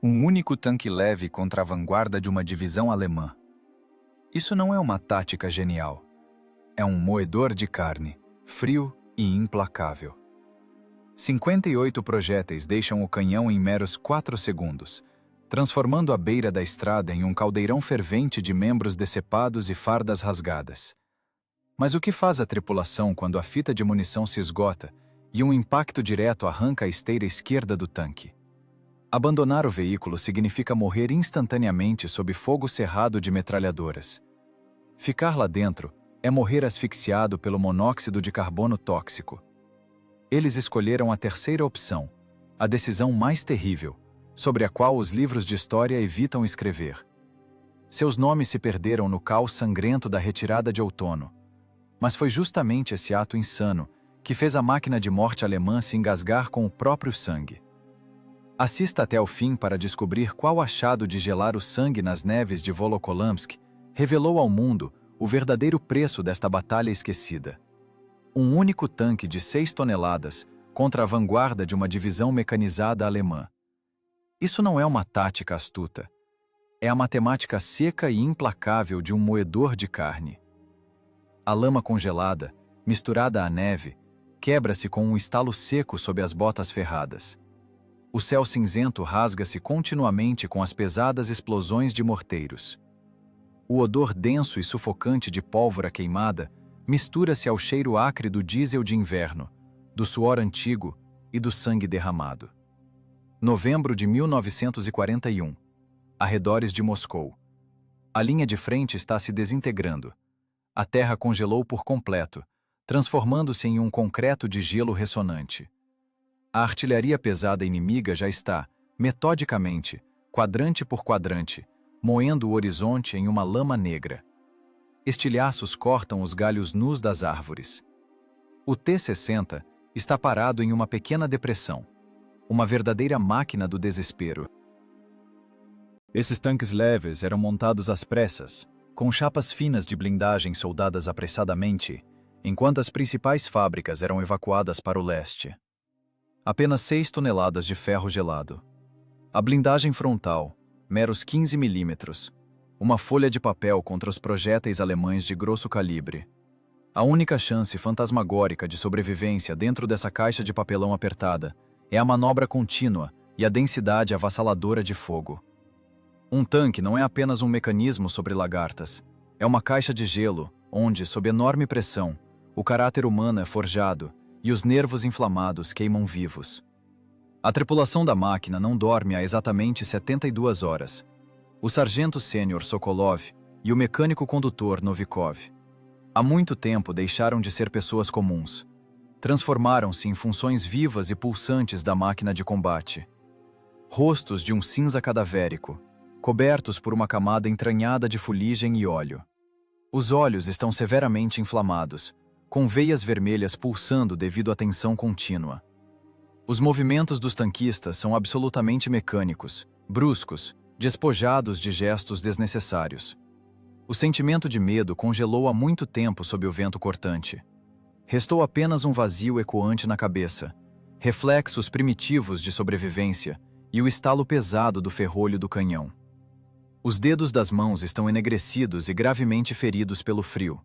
Um único tanque leve contra a vanguarda de uma divisão alemã. Isso não é uma tática genial. É um moedor de carne, frio e implacável. 58 projéteis deixam o canhão em meros 4 segundos, transformando a beira da estrada em um caldeirão fervente de membros decepados e fardas rasgadas. Mas o que faz a tripulação quando a fita de munição se esgota e um impacto direto arranca a esteira esquerda do tanque? Abandonar o veículo significa morrer instantaneamente sob fogo cerrado de metralhadoras. Ficar lá dentro é morrer asfixiado pelo monóxido de carbono tóxico. Eles escolheram a terceira opção, a decisão mais terrível, sobre a qual os livros de história evitam escrever. Seus nomes se perderam no caos sangrento da retirada de outono. Mas foi justamente esse ato insano que fez a máquina de morte alemã se engasgar com o próprio sangue. Assista até o fim para descobrir qual achado de gelar o sangue nas neves de Volokolamsk revelou ao mundo o verdadeiro preço desta batalha esquecida. Um único tanque de 6 toneladas contra a vanguarda de uma divisão mecanizada alemã. Isso não é uma tática astuta. É a matemática seca e implacável de um moedor de carne. A lama congelada, misturada à neve, quebra-se com um estalo seco sob as botas ferradas. O céu cinzento rasga-se continuamente com as pesadas explosões de morteiros. O odor denso e sufocante de pólvora queimada mistura-se ao cheiro acre do diesel de inverno, do suor antigo e do sangue derramado. Novembro de 1941. Arredores de Moscou. A linha de frente está se desintegrando. A terra congelou por completo, transformando-se em um concreto de gelo ressonante. A artilharia pesada inimiga já está, metodicamente, quadrante por quadrante, moendo o horizonte em uma lama negra. Estilhaços cortam os galhos nus das árvores. O T-60 está parado em uma pequena depressão, uma verdadeira máquina do desespero. Esses tanques leves eram montados às pressas, com chapas finas de blindagem soldadas apressadamente, enquanto as principais fábricas eram evacuadas para o leste. Apenas 6 toneladas de ferro gelado. A blindagem frontal, meros 15 milímetros. Uma folha de papel contra os projéteis alemães de grosso calibre. A única chance fantasmagórica de sobrevivência dentro dessa caixa de papelão apertada é a manobra contínua e a densidade avassaladora de fogo. Um tanque não é apenas um mecanismo sobre lagartas. É uma caixa de gelo, onde, sob enorme pressão, o caráter humano é forjado e os nervos inflamados queimam vivos. A tripulação da máquina não dorme há exatamente 72 horas. O sargento sênior Sokolov e o mecânico condutor Novikov. Há muito tempo deixaram de ser pessoas comuns. Transformaram-se em funções vivas e pulsantes da máquina de combate. Rostos de um cinza cadavérico, cobertos por uma camada entranhada de fuligem e óleo. Os olhos estão severamente inflamados, com veias vermelhas pulsando devido à tensão contínua. Os movimentos dos tanquistas são absolutamente mecânicos, bruscos, despojados de gestos desnecessários. O sentimento de medo congelou há muito tempo sob o vento cortante. Restou apenas um vazio ecoante na cabeça, reflexos primitivos de sobrevivência e o estalo pesado do ferrolho do canhão. Os dedos das mãos estão enegrecidos e gravemente feridos pelo frio.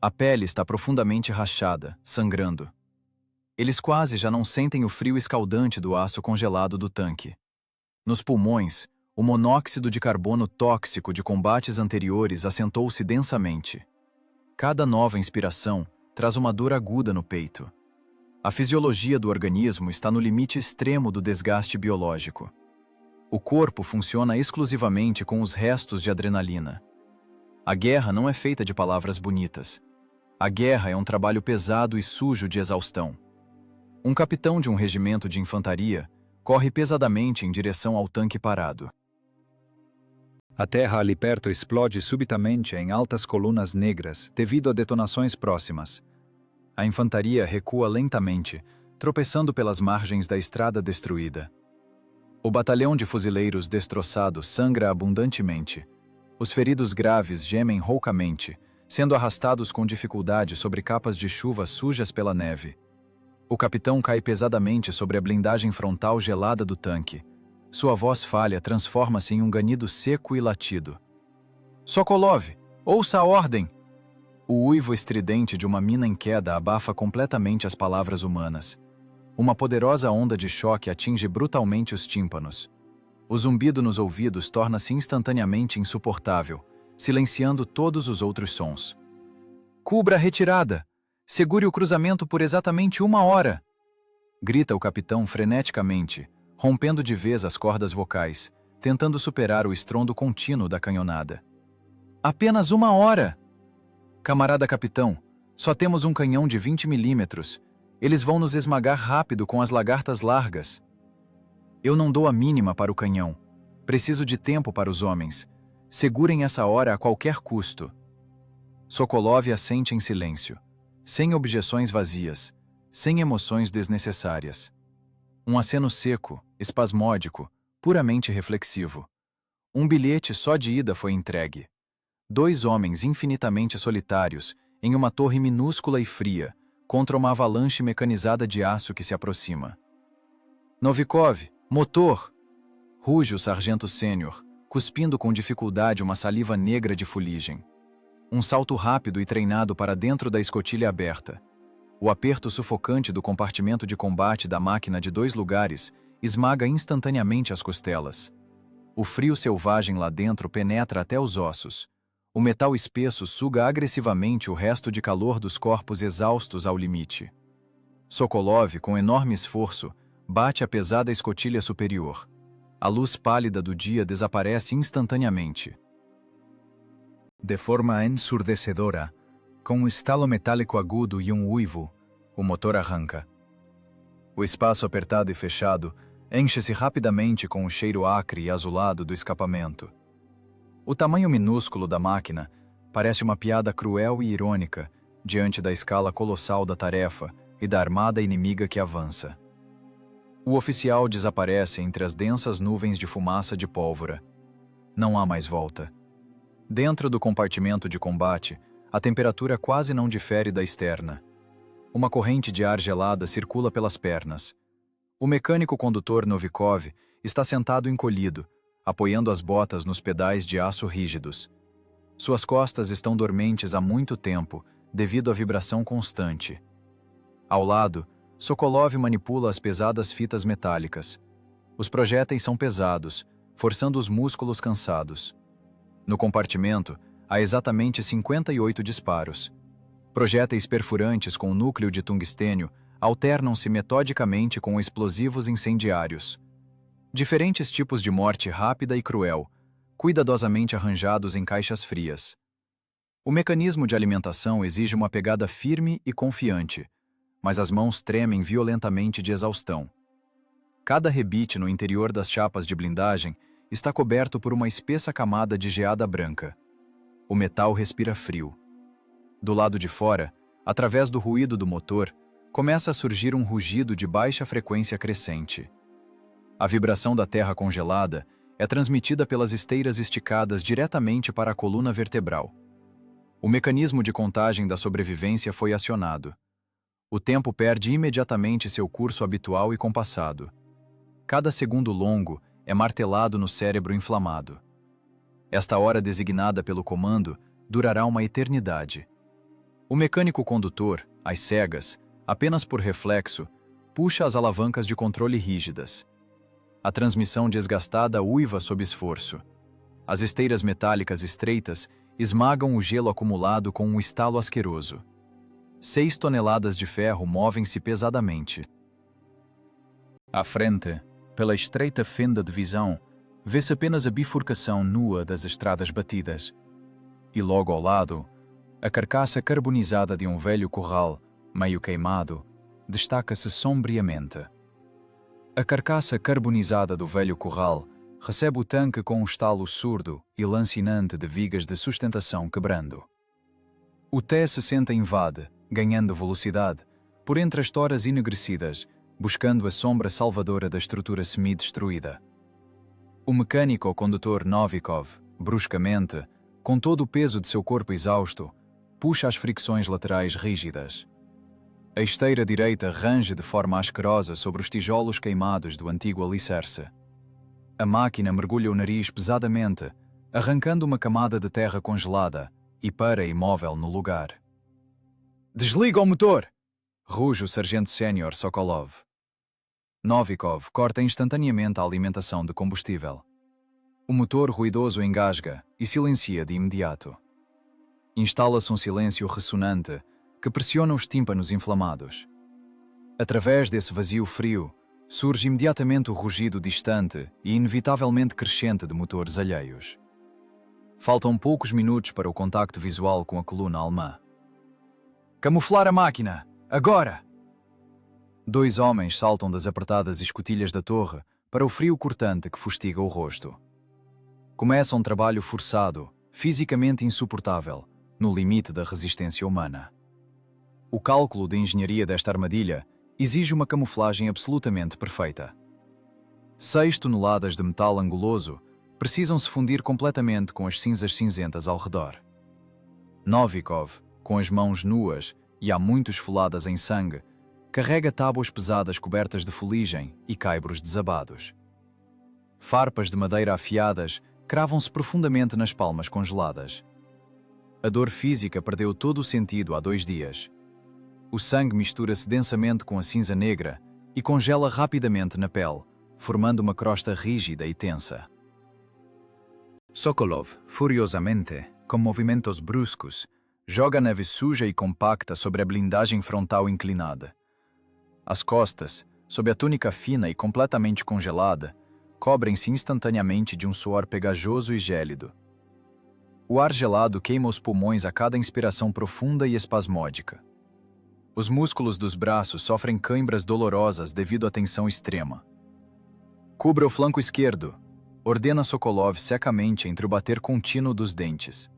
A pele está profundamente rachada, sangrando. Eles quase já não sentem o frio escaldante do aço congelado do tanque. Nos pulmões, o monóxido de carbono tóxico de combates anteriores assentou-se densamente. Cada nova inspiração traz uma dor aguda no peito. A fisiologia do organismo está no limite extremo do desgaste biológico. O corpo funciona exclusivamente com os restos de adrenalina. A guerra não é feita de palavras bonitas. A guerra é um trabalho pesado e sujo de exaustão. Um capitão de um regimento de infantaria corre pesadamente em direção ao tanque parado. A terra ali perto explode subitamente em altas colunas negras devido a detonações próximas. A infantaria recua lentamente, tropeçando pelas margens da estrada destruída. O batalhão de fuzileiros destroçado sangra abundantemente. Os feridos graves gemem roucamente, sendo arrastados com dificuldade sobre capas de chuva sujas pela neve. O capitão cai pesadamente sobre a blindagem frontal gelada do tanque. Sua voz falha transforma-se em um ganido seco e latido. Sokolov, ouça a ordem! O uivo estridente de uma mina em queda abafa completamente as palavras humanas. Uma poderosa onda de choque atinge brutalmente os tímpanos. O zumbido nos ouvidos torna-se instantaneamente insuportável, silenciando todos os outros sons. Cubra a retirada! Segure o cruzamento por exatamente 1 hora! Grita o capitão freneticamente, rompendo de vez as cordas vocais, tentando superar o estrondo contínuo da canhonada. Apenas 1 hora! Camarada capitão, só temos um canhão de 20 milímetros. Eles vão nos esmagar rápido com as lagartas largas. Eu não dou a mínima para o canhão. Preciso de tempo para os homens. Segurem essa hora a qualquer custo. Sokolov assente em silêncio, sem objeções vazias, sem emoções desnecessárias. Um aceno seco, espasmódico, puramente reflexivo. Um bilhete só de ida foi entregue. 2 homens infinitamente solitários, em uma torre minúscula e fria, contra uma avalanche mecanizada de aço que se aproxima. Novikov, motor! Ruge o sargento sênior, cuspindo com dificuldade uma saliva negra de fuligem. Um salto rápido e treinado para dentro da escotilha aberta. O aperto sufocante do compartimento de combate da máquina de 2 lugares esmaga instantaneamente as costelas. O frio selvagem lá dentro penetra até os ossos. O metal espesso suga agressivamente o resto de calor dos corpos exaustos ao limite. Sokolov, com enorme esforço, bate a pesada escotilha superior. A luz pálida do dia desaparece instantaneamente. De forma ensurdecedora, com um estalo metálico agudo e um uivo, o motor arranca. O espaço apertado e fechado enche-se rapidamente com o cheiro acre e azulado do escapamento. O tamanho minúsculo da máquina parece uma piada cruel e irônica diante da escala colossal da tarefa e da armada inimiga que avança. O oficial desaparece entre as densas nuvens de fumaça de pólvora. Não há mais volta. Dentro do compartimento de combate, a temperatura quase não difere da externa. Uma corrente de ar gelada circula pelas pernas. O mecânico condutor Novikov está sentado encolhido, apoiando as botas nos pedais de aço rígidos. Suas costas estão dormentes há muito tempo, devido à vibração constante. Ao lado, Sokolov manipula as pesadas fitas metálicas. Os projéteis são pesados, forçando os músculos cansados. No compartimento, há exatamente 58 disparos. Projéteis perfurantes com núcleo de tungstênio alternam-se metodicamente com explosivos incendiários. Diferentes tipos de morte rápida e cruel, cuidadosamente arranjados em caixas frias. O mecanismo de alimentação exige uma pegada firme e confiante, mas as mãos tremem violentamente de exaustão. Cada rebite no interior das chapas de blindagem está coberto por uma espessa camada de geada branca. O metal respira frio. Do lado de fora, através do ruído do motor, começa a surgir um rugido de baixa frequência crescente. A vibração da terra congelada é transmitida pelas esteiras esticadas diretamente para a coluna vertebral. O mecanismo de contagem da sobrevivência foi acionado. O tempo perde imediatamente seu curso habitual e compassado. Cada segundo longo é martelado no cérebro inflamado. Esta hora designada pelo comando durará uma eternidade. O mecânico condutor, às cegas, apenas por reflexo, puxa as alavancas de controle rígidas. A transmissão desgastada uiva sob esforço. As esteiras metálicas estreitas esmagam o gelo acumulado com um estalo asqueroso. 6 toneladas de ferro movem-se pesadamente. À frente, pela estreita fenda de visão, vê-se apenas a bifurcação nua das estradas batidas. E logo ao lado, a carcaça carbonizada de um velho curral, meio queimado, destaca-se sombriamente. A carcaça carbonizada do velho curral recebe o tanque com um estalo surdo e lancinante de vigas de sustentação quebrando. O T-60 invade, ganhando velocidade, por entre as toras enegrecidas, buscando a sombra salvadora da estrutura semi-destruída. O mecânico ou condutor Novikov, bruscamente, com todo o peso de seu corpo exausto, puxa as fricções laterais rígidas. A esteira direita range de forma asquerosa sobre os tijolos queimados do antigo alicerce. A máquina mergulha o nariz pesadamente, arrancando uma camada de terra congelada e para imóvel no lugar. Desliga o motor! Ruge o sargento sénior Sokolov. Novikov corta instantaneamente a alimentação de combustível. O motor ruidoso engasga e silencia de imediato. Instala-se um silêncio ressonante que pressiona os tímpanos inflamados. Através desse vazio frio, surge imediatamente o rugido distante e inevitavelmente crescente de motores alheios. Faltam poucos minutos para o contacto visual com a coluna alemã. Camuflar a máquina! Agora! Dois homens saltam das apertadas escotilhas da torre para o frio cortante que fustiga o rosto. Começa um trabalho forçado, fisicamente insuportável, no limite da resistência humana. O cálculo de engenharia desta armadilha exige uma camuflagem absolutamente perfeita. 6 toneladas de metal anguloso precisam se fundir completamente com as cinzas cinzentas ao redor. Novikov, com as mãos nuas e há muito esfoladas em sangue, carrega tábuas pesadas cobertas de fuligem e caibros desabados. Farpas de madeira afiadas cravam-se profundamente nas palmas congeladas. A dor física perdeu todo o sentido há 2 dias. O sangue mistura-se densamente com a cinza negra e congela rapidamente na pele, formando uma crosta rígida e tensa. Sokolov, furiosamente, com movimentos bruscos, joga neve suja e compacta sobre a blindagem frontal inclinada. As costas, sob a túnica fina e completamente congelada, cobrem-se instantaneamente de um suor pegajoso e gélido. O ar gelado queima os pulmões a cada inspiração profunda e espasmódica. Os músculos dos braços sofrem cãibras dolorosas devido à tensão extrema. Cubra o flanco esquerdo, ordena Sokolov secamente entre o bater contínuo dos dentes.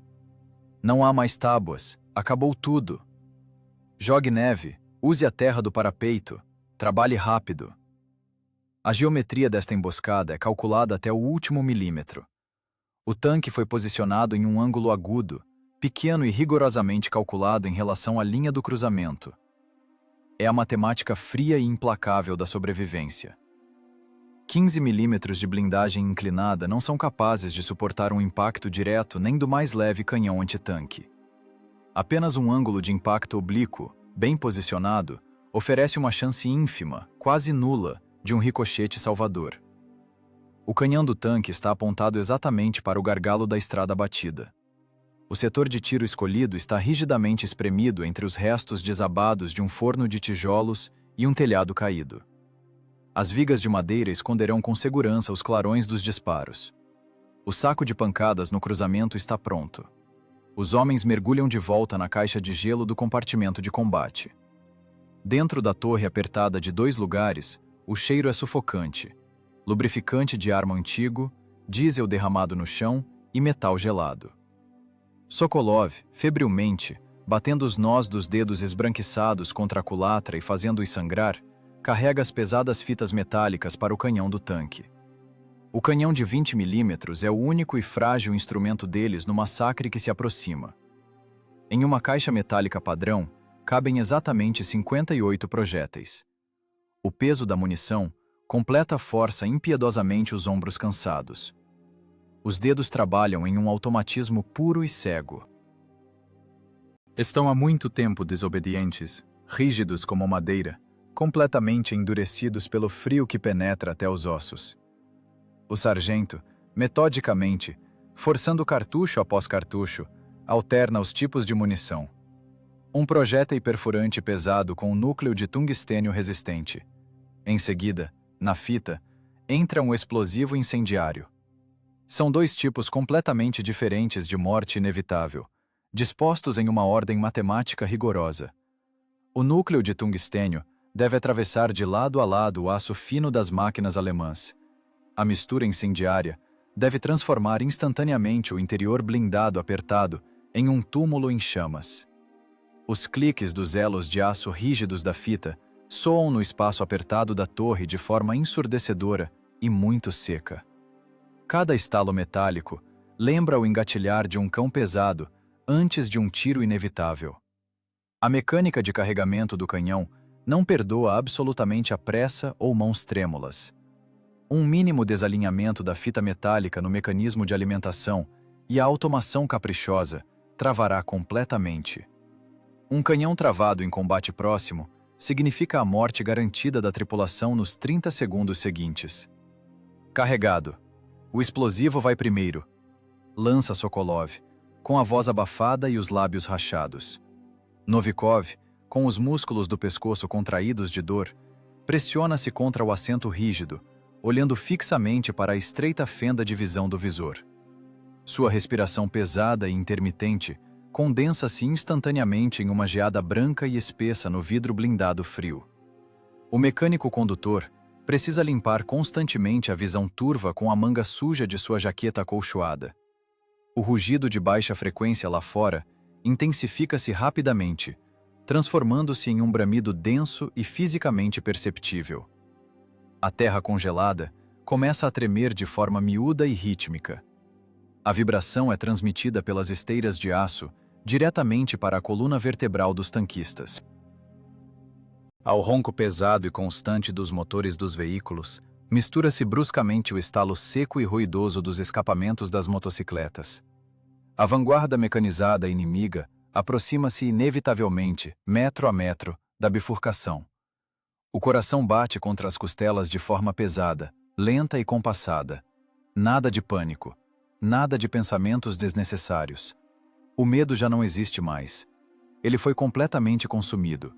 Não há mais tábuas, acabou tudo. Jogue neve, use a terra do parapeito, trabalhe rápido. A geometria desta emboscada é calculada até o último milímetro. O tanque foi posicionado em um ângulo agudo, pequeno e rigorosamente calculado em relação à linha do cruzamento. É a matemática fria e implacável da sobrevivência. 15 milímetros de blindagem inclinada não são capazes de suportar um impacto direto nem do mais leve canhão antitanque. Apenas um ângulo de impacto oblíquo, bem posicionado, oferece uma chance ínfima, quase nula, de um ricochete salvador. O canhão do tanque está apontado exatamente para o gargalo da estrada batida. O setor de tiro escolhido está rigidamente espremido entre os restos desabados de um forno de tijolos e um telhado caído. As vigas de madeira esconderão com segurança os clarões dos disparos. O saco de pancadas no cruzamento está pronto. Os homens mergulham de volta na caixa de gelo do compartimento de combate. Dentro da torre apertada de 2 lugares, o cheiro é sufocante. Lubrificante de arma antigo, diesel derramado no chão e metal gelado. Sokolov, febrilmente, batendo os nós dos dedos esbranquiçados contra a culatra e fazendo-os sangrar, carrega as pesadas fitas metálicas para o canhão do tanque. O canhão de 20 milímetros é o único e frágil instrumento deles no massacre que se aproxima. Em uma caixa metálica padrão, cabem exatamente 58 projéteis. O peso da munição completa força impiedosamente os ombros cansados. Os dedos trabalham em um automatismo puro e cego. Estão há muito tempo desobedientes, rígidos como madeira, completamente endurecidos pelo frio que penetra até os ossos. O sargento, metodicamente, forçando cartucho após cartucho, alterna os tipos de munição. Um projétil perfurante pesado com um núcleo de tungstênio resistente. Em seguida, na fita, entra um explosivo incendiário. São 2 tipos completamente diferentes de morte inevitável, dispostos em uma ordem matemática rigorosa. O núcleo de tungstênio deve atravessar de lado a lado o aço fino das máquinas alemãs. A mistura incendiária deve transformar instantaneamente o interior blindado apertado em um túmulo em chamas. Os cliques dos elos de aço rígidos da fita soam no espaço apertado da torre de forma ensurdecedora e muito seca. Cada estalo metálico lembra o engatilhar de um cão pesado antes de um tiro inevitável. A mecânica de carregamento do canhão não perdoa absolutamente a pressa ou mãos trêmulas. Um mínimo desalinhamento da fita metálica no mecanismo de alimentação e a automação caprichosa travará completamente. Um canhão travado em combate próximo significa a morte garantida da tripulação nos 30 segundos seguintes. Carregado. O explosivo vai primeiro. Lança Sokolov, com a voz abafada e os lábios rachados. Novikov, com os músculos do pescoço contraídos de dor, pressiona-se contra o assento rígido, olhando fixamente para a estreita fenda de visão do visor. Sua respiração pesada e intermitente condensa-se instantaneamente em uma geada branca e espessa no vidro blindado frio. O mecânico condutor precisa limpar constantemente a visão turva com a manga suja de sua jaqueta acolchoada. O rugido de baixa frequência lá fora intensifica-se rapidamente, transformando-se em um bramido denso e fisicamente perceptível. A terra congelada começa a tremer de forma miúda e rítmica. A vibração é transmitida pelas esteiras de aço diretamente para a coluna vertebral dos tanquistas. Ao ronco pesado e constante dos motores dos veículos, mistura-se bruscamente o estalo seco e ruidoso dos escapamentos das motocicletas. A vanguarda mecanizada inimiga aproxima-se inevitavelmente, metro a metro, da bifurcação. O coração bate contra as costelas de forma pesada, lenta e compassada. Nada de pânico, nada de pensamentos desnecessários. O medo já não existe mais. Ele foi completamente consumido.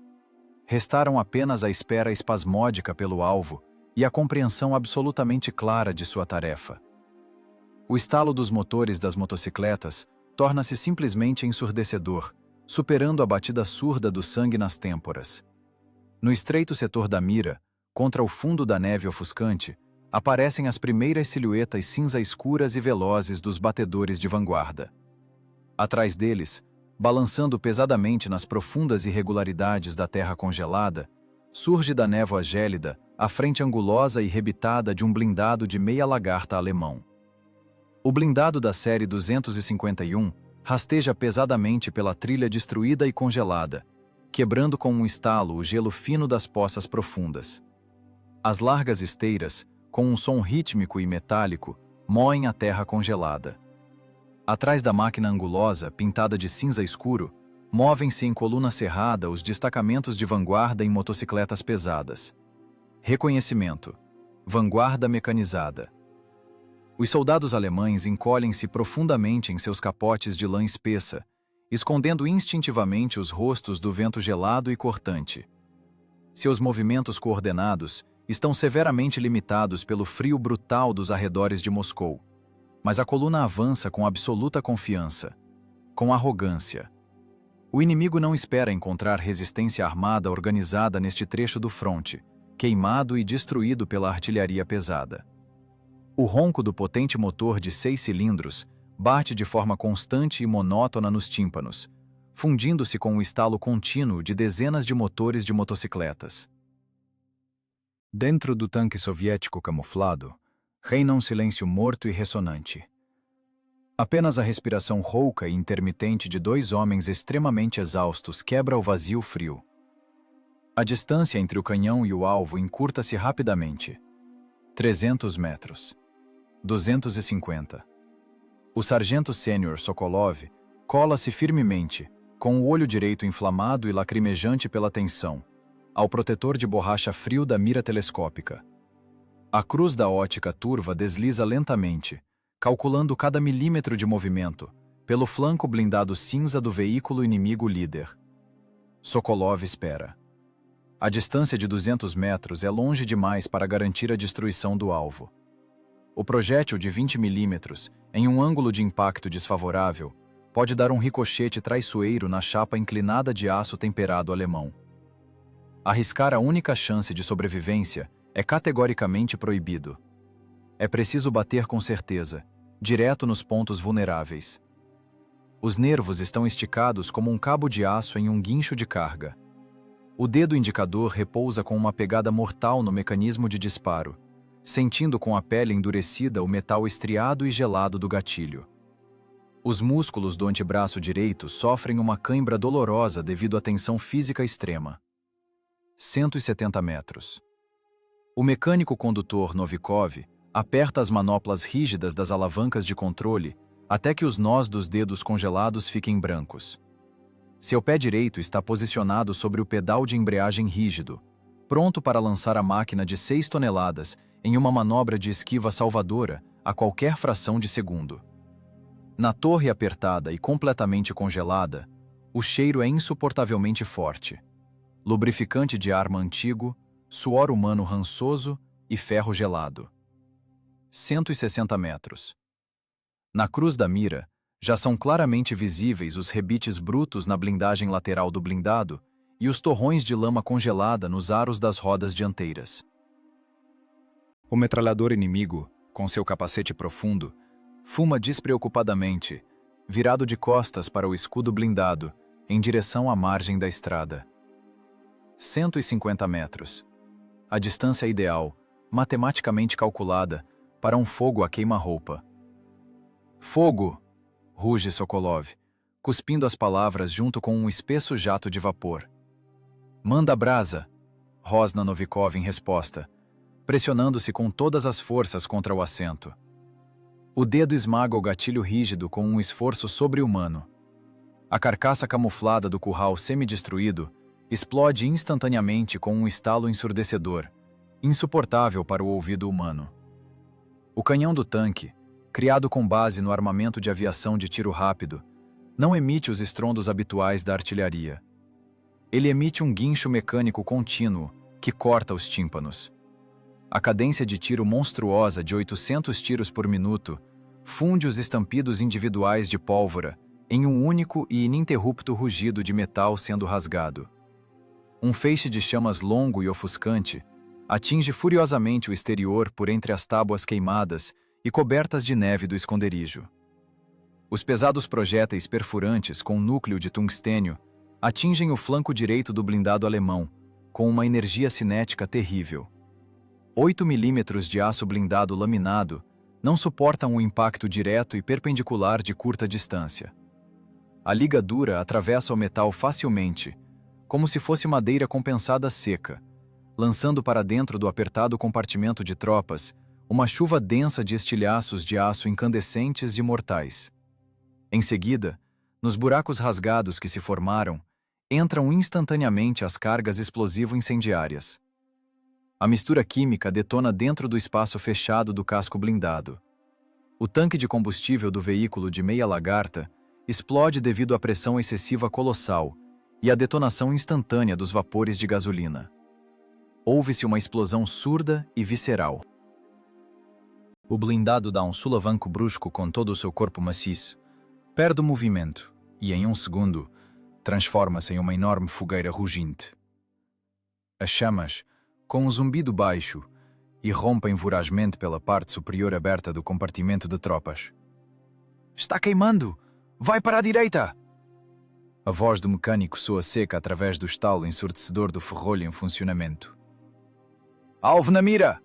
Restaram apenas a espera espasmódica pelo alvo e a compreensão absolutamente clara de sua tarefa. O estalo dos motores das motocicletas torna-se simplesmente ensurdecedor, superando a batida surda do sangue nas têmporas. No estreito setor da mira, contra o fundo da neve ofuscante, aparecem as primeiras silhuetas cinza escuras e velozes dos batedores de vanguarda. Atrás deles, balançando pesadamente nas profundas irregularidades da terra congelada, surge da névoa gélida a frente angulosa e rebitada de um blindado de meia lagarta alemão. O blindado da série 251 rasteja pesadamente pela trilha destruída e congelada, quebrando com um estalo o gelo fino das poças profundas. As largas esteiras, com um som rítmico e metálico, moem a terra congelada. Atrás da máquina angulosa, pintada de cinza escuro, movem-se em coluna cerrada os destacamentos de vanguarda em motocicletas pesadas. Reconhecimento. Vanguarda mecanizada. Os soldados alemães encolhem-se profundamente em seus capotes de lã espessa, escondendo instintivamente os rostos do vento gelado e cortante. Seus movimentos coordenados estão severamente limitados pelo frio brutal dos arredores de Moscou. Mas a coluna avança com absoluta confiança, com arrogância. O inimigo não espera encontrar resistência armada organizada neste trecho do fronte, queimado e destruído pela artilharia pesada. O ronco do potente motor de 6 cilindros bate de forma constante e monótona nos tímpanos, fundindo-se com o estalo contínuo de dezenas de motores de motocicletas. Dentro do tanque soviético camuflado, reina um silêncio morto e ressonante. Apenas a respiração rouca e intermitente de 2 homens extremamente exaustos quebra o vazio frio. A distância entre o canhão e o alvo encurta-se rapidamente. 300 metros. 250. O sargento sênior Sokolov cola-se firmemente, com o olho direito inflamado e lacrimejante pela tensão, ao protetor de borracha frio da mira telescópica. A cruz da ótica turva desliza lentamente, calculando cada milímetro de movimento, pelo flanco blindado cinza do veículo inimigo líder. Sokolov espera. A distância de 200 metros é longe demais para garantir a destruição do alvo. O projétil de 20 milímetros, em um ângulo de impacto desfavorável, pode dar um ricochete traiçoeiro na chapa inclinada de aço temperado alemão. Arriscar a única chance de sobrevivência é categoricamente proibido. É preciso bater com certeza, direto nos pontos vulneráveis. Os nervos estão esticados como um cabo de aço em um guincho de carga. O dedo indicador repousa com uma pegada mortal no mecanismo de disparo, sentindo com a pele endurecida o metal estriado e gelado do gatilho. Os músculos do antebraço direito sofrem uma cãibra dolorosa devido à tensão física extrema. 170 metros. O mecânico condutor Novikov aperta as manoplas rígidas das alavancas de controle até que os nós dos dedos congelados fiquem brancos. Seu pé direito está posicionado sobre o pedal de embreagem rígido, pronto para lançar a máquina de 6 toneladas em uma manobra de esquiva salvadora a qualquer fração de segundo. Na torre apertada e completamente congelada, o cheiro é insuportavelmente forte. Lubrificante de arma antigo, suor humano rançoso e ferro gelado. 160 metros. Na cruz da mira, já são claramente visíveis os rebites brutos na blindagem lateral do blindado e os torrões de lama congelada nos aros das rodas dianteiras. O metralhador inimigo, com seu capacete profundo, fuma despreocupadamente, virado de costas para o escudo blindado, em direção à margem da estrada. 150 metros. A distância ideal, matematicamente calculada, para um fogo a queima-roupa. Fogo! Ruge Sokolov, cuspindo as palavras junto com um espesso jato de vapor. Manda brasa! Rosna Novikov em resposta, pressionando-se com todas as forças contra o assento. O dedo esmaga o gatilho rígido com um esforço sobre-humano. A carcaça camuflada do curral semi-destruído explode instantaneamente com um estalo ensurdecedor, insuportável para o ouvido humano. O canhão do tanque, criado com base no armamento de aviação de tiro rápido, não emite os estrondos habituais da artilharia. Ele emite um guincho mecânico contínuo que corta os tímpanos. A cadência de tiro monstruosa de 800 tiros por minuto funde os estampidos individuais de pólvora em um único e ininterrupto rugido de metal sendo rasgado. Um feixe de chamas longo e ofuscante atinge furiosamente o exterior por entre as tábuas queimadas e cobertas de neve do esconderijo. Os pesados projéteis perfurantes com núcleo de tungstênio atingem o flanco direito do blindado alemão, com uma energia cinética terrível. 8 milímetros de aço blindado laminado não suportam um impacto direto e perpendicular de curta distância. A ligadura atravessa o metal facilmente, como se fosse madeira compensada seca, lançando para dentro do apertado compartimento de tropas uma chuva densa de estilhaços de aço incandescentes e mortais. Em seguida, nos buracos rasgados que se formaram, entram instantaneamente as cargas explosivo-incendiárias. A mistura química detona dentro do espaço fechado do casco blindado. O tanque de combustível do veículo de meia lagarta explode devido à pressão excessiva colossal e à detonação instantânea dos vapores de gasolina. Ouve-se uma explosão surda e visceral. O blindado dá um sulavanco brusco com todo o seu corpo maciço, perde o movimento e, em um segundo, transforma-se em uma enorme fogueira ruginte. As chamas, com um zumbido baixo, irrompem vorazmente pela parte superior aberta do compartimento de tropas. "Está queimando! Vai para a direita!" A voz do mecânico soa seca através do estalo ensurdecedor do ferrolho em funcionamento. "Alvo na mira!"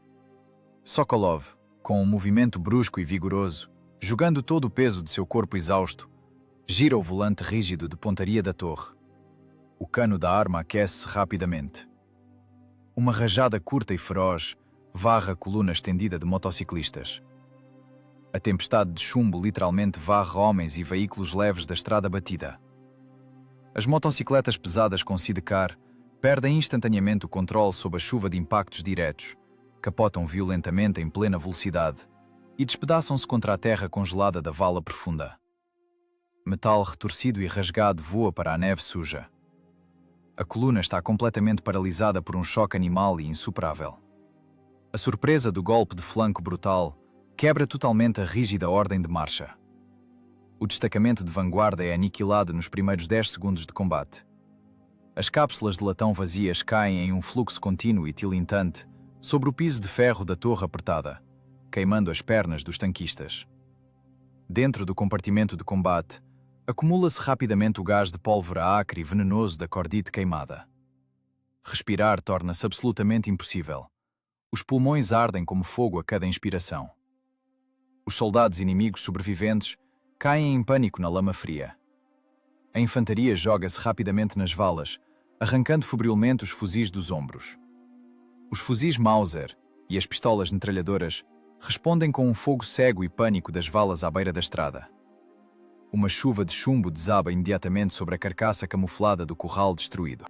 Sokolov, com um movimento brusco e vigoroso, jogando todo o peso de seu corpo exausto, gira o volante rígido de pontaria da torre. O cano da arma aquece-se rapidamente. Uma rajada curta e feroz varre a coluna estendida de motociclistas. A tempestade de chumbo literalmente varre homens e veículos leves da estrada batida. As motocicletas pesadas com sidecar perdem instantaneamente o controle sob a chuva de impactos diretos, capotam violentamente em plena velocidade e despedaçam-se contra a terra congelada da vala profunda. Metal retorcido e rasgado voa para a neve suja. A coluna está completamente paralisada por um choque animal e insuperável. A surpresa do golpe de flanco brutal quebra totalmente a rígida ordem de marcha. O destacamento de vanguarda é aniquilado nos primeiros 10 segundos de combate. As cápsulas de latão vazias caem em um fluxo contínuo e tilintante sobre o piso de ferro da torre apertada, queimando as pernas dos tanquistas. Dentro do compartimento de combate, acumula-se rapidamente o gás de pólvora acre e venenoso da cordite queimada. Respirar torna-se absolutamente impossível. Os pulmões ardem como fogo a cada inspiração. Os soldados inimigos sobreviventes caem em pânico na lama fria. A infantaria joga-se rapidamente nas valas, arrancando febrilmente os fuzis dos ombros. Os fuzis Mauser, e as pistolas metralhadoras respondem com um fogo cego e pânico das valas à beira da estrada. Uma chuva de chumbo desaba imediatamente sobre a carcaça camuflada do curral destruído.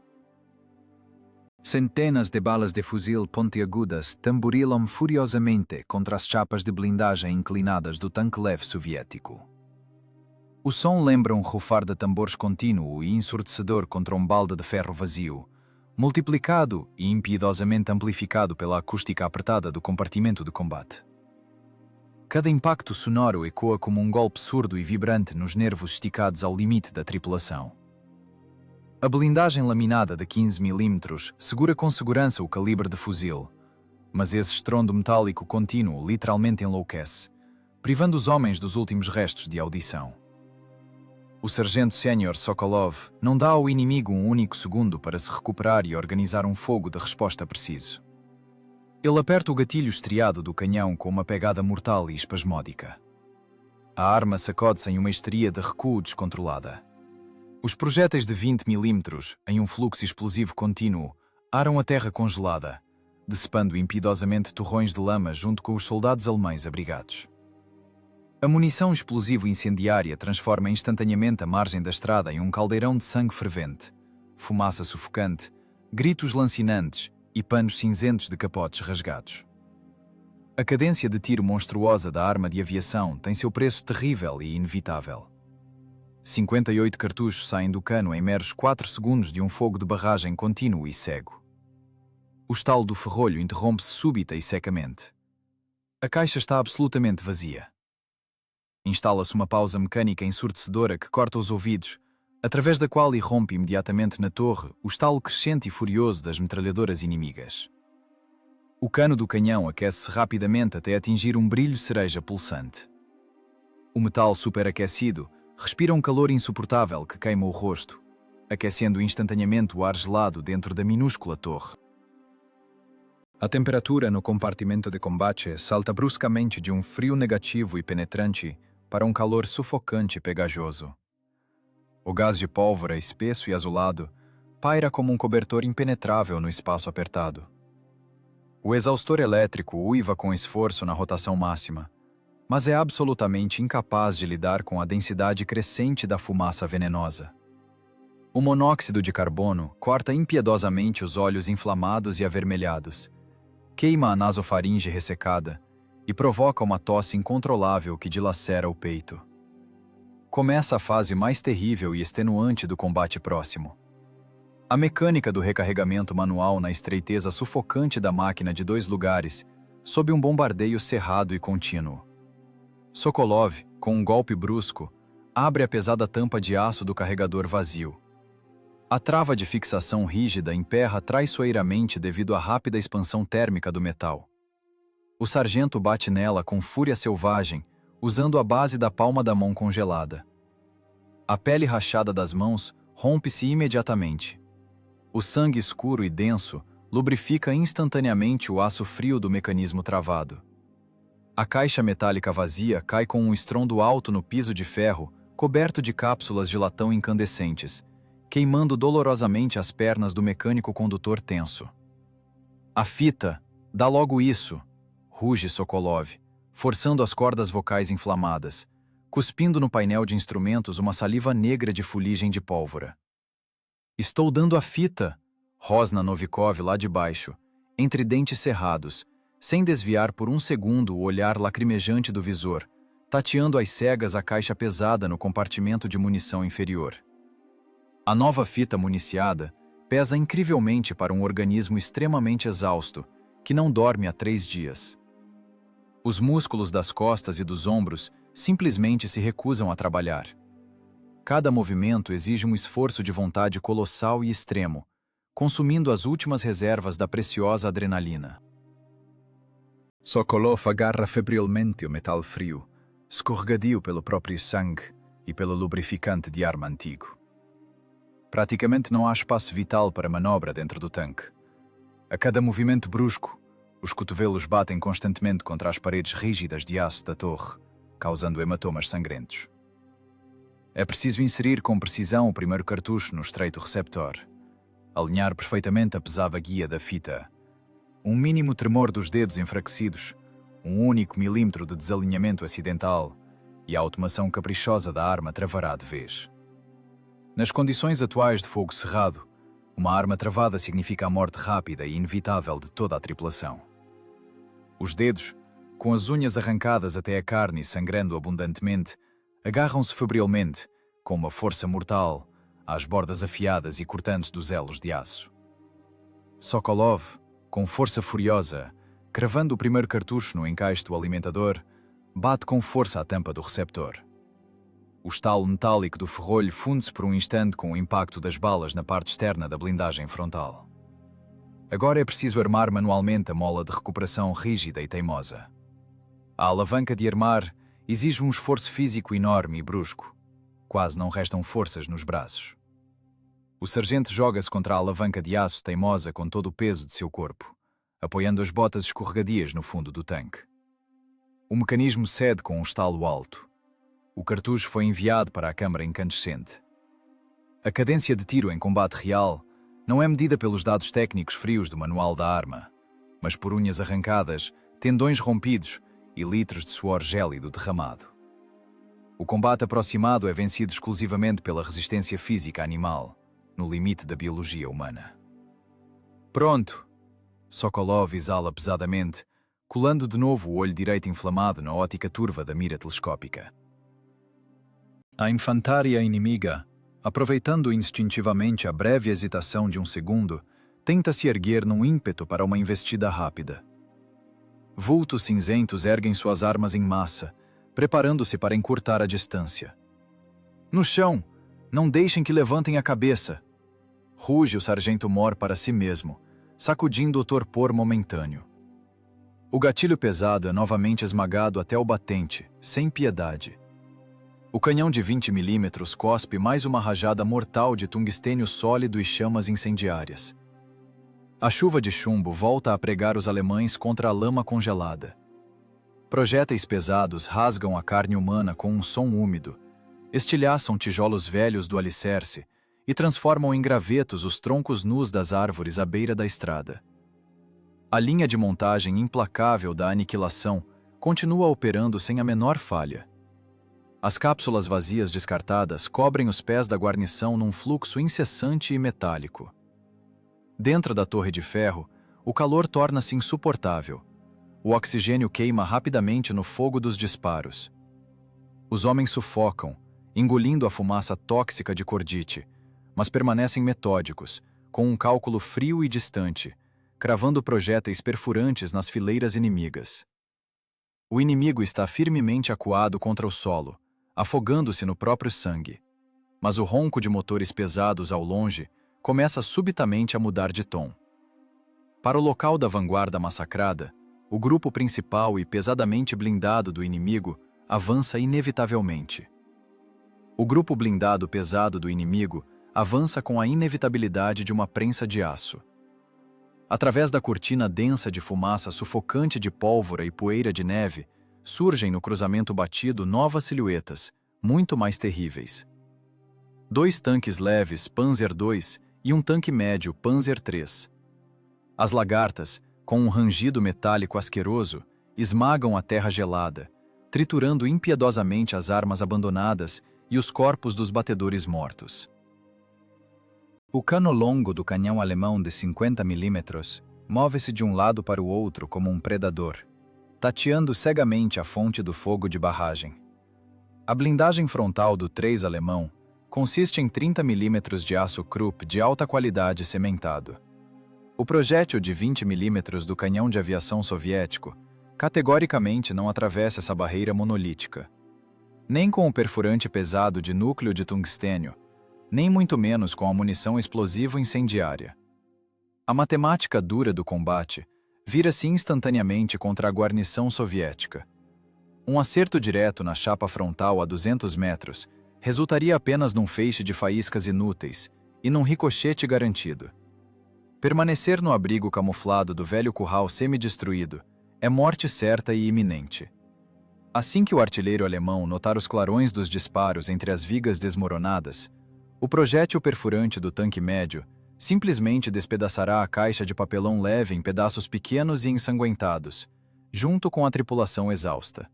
Centenas de balas de fuzil pontiagudas tamborilam furiosamente contra as chapas de blindagem inclinadas do tanque leve soviético. O som lembra um rufar de tambores contínuo e ensurdecedor contra um balde de ferro vazio, multiplicado e impiedosamente amplificado pela acústica apertada do compartimento de combate. Cada impacto sonoro ecoa como um golpe surdo e vibrante nos nervos esticados ao limite da tripulação. A blindagem laminada de 15 mm segura com segurança o calibre de fuzil, mas esse estrondo metálico contínuo literalmente enlouquece, privando os homens dos últimos restos de audição. O sargento sénior Sokolov não dá ao inimigo um único segundo para se recuperar e organizar um fogo de resposta preciso. Ele aperta o gatilho estriado do canhão com uma pegada mortal e espasmódica. A arma sacode-se em uma histeria de recuo descontrolada. Os projéteis de 20 mm, em um fluxo explosivo contínuo, aram a terra congelada, decepando impiedosamente torrões de lama junto com os soldados alemães abrigados. A munição explosivo-incendiária transforma instantaneamente a margem da estrada em um caldeirão de sangue fervente, fumaça sufocante, gritos lancinantes e panos cinzentos de capotes rasgados. A cadência de tiro monstruosa da arma de aviação tem seu preço terrível e inevitável. 58 cartuchos saem do cano em meros 4 segundos de um fogo de barragem contínuo e cego. O estalo do ferrolho interrompe-se súbita e secamente. A caixa está absolutamente vazia. Instala-se uma pausa mecânica ensurdecedora que corta os ouvidos, através da qual irrompe imediatamente na torre o estalo crescente e furioso das metralhadoras inimigas. O cano do canhão aquece-se rapidamente até atingir um brilho cereja pulsante. O metal superaquecido respira um calor insuportável que queima o rosto, aquecendo instantaneamente o ar gelado dentro da minúscula torre. A temperatura no compartimento de combate salta bruscamente de um frio negativo e penetrante para um calor sufocante e pegajoso. O gás de pólvora, espesso e azulado, paira como um cobertor impenetrável no espaço apertado. O exaustor elétrico uiva com esforço na rotação máxima, mas é absolutamente incapaz de lidar com a densidade crescente da fumaça venenosa. O monóxido de carbono corta impiedosamente os olhos inflamados e avermelhados, queima a nasofaringe ressecada e provoca uma tosse incontrolável que dilacera o peito. Começa a fase mais terrível e extenuante do combate próximo. A mecânica do recarregamento manual na estreiteza sufocante da máquina de 2 lugares, sob um bombardeio cerrado e contínuo. Sokolov, com um golpe brusco, abre a pesada tampa de aço do carregador vazio. A trava de fixação rígida emperra traiçoeiramente devido à rápida expansão térmica do metal. O sargento bate nela com fúria selvagem, usando a base da palma da mão congelada. A pele rachada das mãos rompe-se imediatamente. O sangue escuro e denso lubrifica instantaneamente o aço frio do mecanismo travado. A caixa metálica vazia cai com um estrondo alto no piso de ferro, coberto de cápsulas de latão incandescentes, queimando dolorosamente as pernas do mecânico condutor tenso. A fita, dá logo isso, ruge Sokolov, forçando as cordas vocais inflamadas, cuspindo no painel de instrumentos uma saliva negra de fuligem de pólvora. Estou dando a fita, rosna Novikov lá de baixo, entre dentes cerrados, sem desviar por um segundo o olhar lacrimejante do visor, tateando às cegas a caixa pesada no compartimento de munição inferior. A nova fita municiada pesa incrivelmente para um organismo extremamente exausto, que não dorme há 3 dias. Os músculos das costas e dos ombros simplesmente se recusam a trabalhar. Cada movimento exige um esforço de vontade colossal e extremo, consumindo as últimas reservas da preciosa adrenalina. Sokolov agarra febrilmente o metal frio, escorregadio pelo próprio sangue e pelo lubrificante de arma antigo. Praticamente não há espaço vital para manobra dentro do tanque. A cada movimento brusco, os cotovelos batem constantemente contra as paredes rígidas de aço da torre, causando hematomas sangrentos. É preciso inserir com precisão o primeiro cartucho no estreito receptor, alinhar perfeitamente a pesada guia da fita, Um mínimo tremor dos dedos enfraquecidos, um único milímetro de desalinhamento acidental e a automação caprichosa da arma travará de vez. Nas condições atuais de fogo cerrado, uma arma travada significa a morte rápida e inevitável de toda a tripulação. Os dedos, com as unhas arrancadas até a carne sangrando abundantemente, agarram-se febrilmente, com uma força mortal, às bordas afiadas e cortantes dos elos de aço. Sokolov, com força furiosa, cravando o primeiro cartucho no encaixe do alimentador, bate com força a tampa do receptor. O estalo metálico do ferrolho funde-se por um instante com o impacto das balas na parte externa da blindagem frontal. Agora é preciso armar manualmente a mola de recuperação rígida e teimosa. A alavanca de armar exige um esforço físico enorme e brusco. Quase não restam forças nos braços. O sargento joga-se contra a alavanca de aço teimosa com todo o peso de seu corpo, apoiando as botas escorregadias no fundo do tanque. O mecanismo cede com um estalo alto. O cartucho foi enviado para a câmara incandescente. A cadência de tiro em combate real não é medida pelos dados técnicos frios do manual da arma, mas por unhas arrancadas, tendões rompidos e litros de suor gélido derramado. O combate aproximado é vencido exclusivamente pela resistência física animal, no limite da biologia humana. Pronto! Sokolov exala pesadamente, colando de novo o olho direito inflamado na ótica turva da mira telescópica. A infantaria inimiga, aproveitando instintivamente a breve hesitação de um segundo, tenta se erguer num ímpeto para uma investida rápida. Vultos cinzentos erguem suas armas em massa, preparando-se para encurtar a distância. No chão! Não deixem que levantem a cabeça! Ruge o sargento Mor para si mesmo, sacudindo o torpor momentâneo. O gatilho pesado é novamente esmagado até o batente, sem piedade. O canhão de 20 milímetros cospe mais uma rajada mortal de tungstênio sólido e chamas incendiárias. A chuva de chumbo volta a pregar os alemães contra a lama congelada. Projéteis pesados rasgam a carne humana com um som úmido, estilhaçam tijolos velhos do alicerce e transformam em gravetos os troncos nus das árvores à beira da estrada. A linha de montagem implacável da aniquilação continua operando sem a menor falha. As cápsulas vazias descartadas cobrem os pés da guarnição num fluxo incessante e metálico. Dentro da torre de ferro, o calor torna-se insuportável. O oxigênio queima rapidamente no fogo dos disparos. Os homens sufocam, engolindo a fumaça tóxica de cordite, mas permanecem metódicos, com um cálculo frio e distante, cravando projéteis perfurantes nas fileiras inimigas. O inimigo está firmemente acuado contra o solo, afogando-se no próprio sangue. Mas o ronco de motores pesados ao longe começa subitamente a mudar de tom. Para o local da vanguarda massacrada, o grupo principal e pesadamente blindado do inimigo avança inevitavelmente. O grupo blindado pesado do inimigo avança com a inevitabilidade de uma prensa de aço. Através da cortina densa de fumaça sufocante de pólvora e poeira de neve, surgem no cruzamento batido novas silhuetas, muito mais terríveis. 2 tanques leves Panzer II e um tanque médio Panzer III. As lagartas, com um rangido metálico asqueroso, esmagam a terra gelada, triturando impiedosamente as armas abandonadas e os corpos dos batedores mortos. O cano longo do canhão alemão de 50 milímetros move-se de um lado para o outro como um predador, tateando cegamente a fonte do fogo de barragem. A blindagem frontal do 3 alemão consiste em 30 milímetros de aço Krupp de alta qualidade cementado. O projétil de 20 milímetros do canhão de aviação soviético categoricamente não atravessa essa barreira monolítica. Nem com o perfurante pesado de núcleo de tungstênio, nem muito menos com a munição explosiva incendiária. A matemática dura do combate vira-se instantaneamente contra a guarnição soviética. Um acerto direto na chapa frontal a 200 metros resultaria apenas num feixe de faíscas inúteis e num ricochete garantido. Permanecer no abrigo camuflado do velho curral semi-destruído é morte certa e iminente. Assim que o artilheiro alemão notar os clarões dos disparos entre as vigas desmoronadas, o projétil perfurante do tanque médio simplesmente despedaçará a caixa de papelão leve em pedaços pequenos e ensanguentados, junto com a tripulação exausta.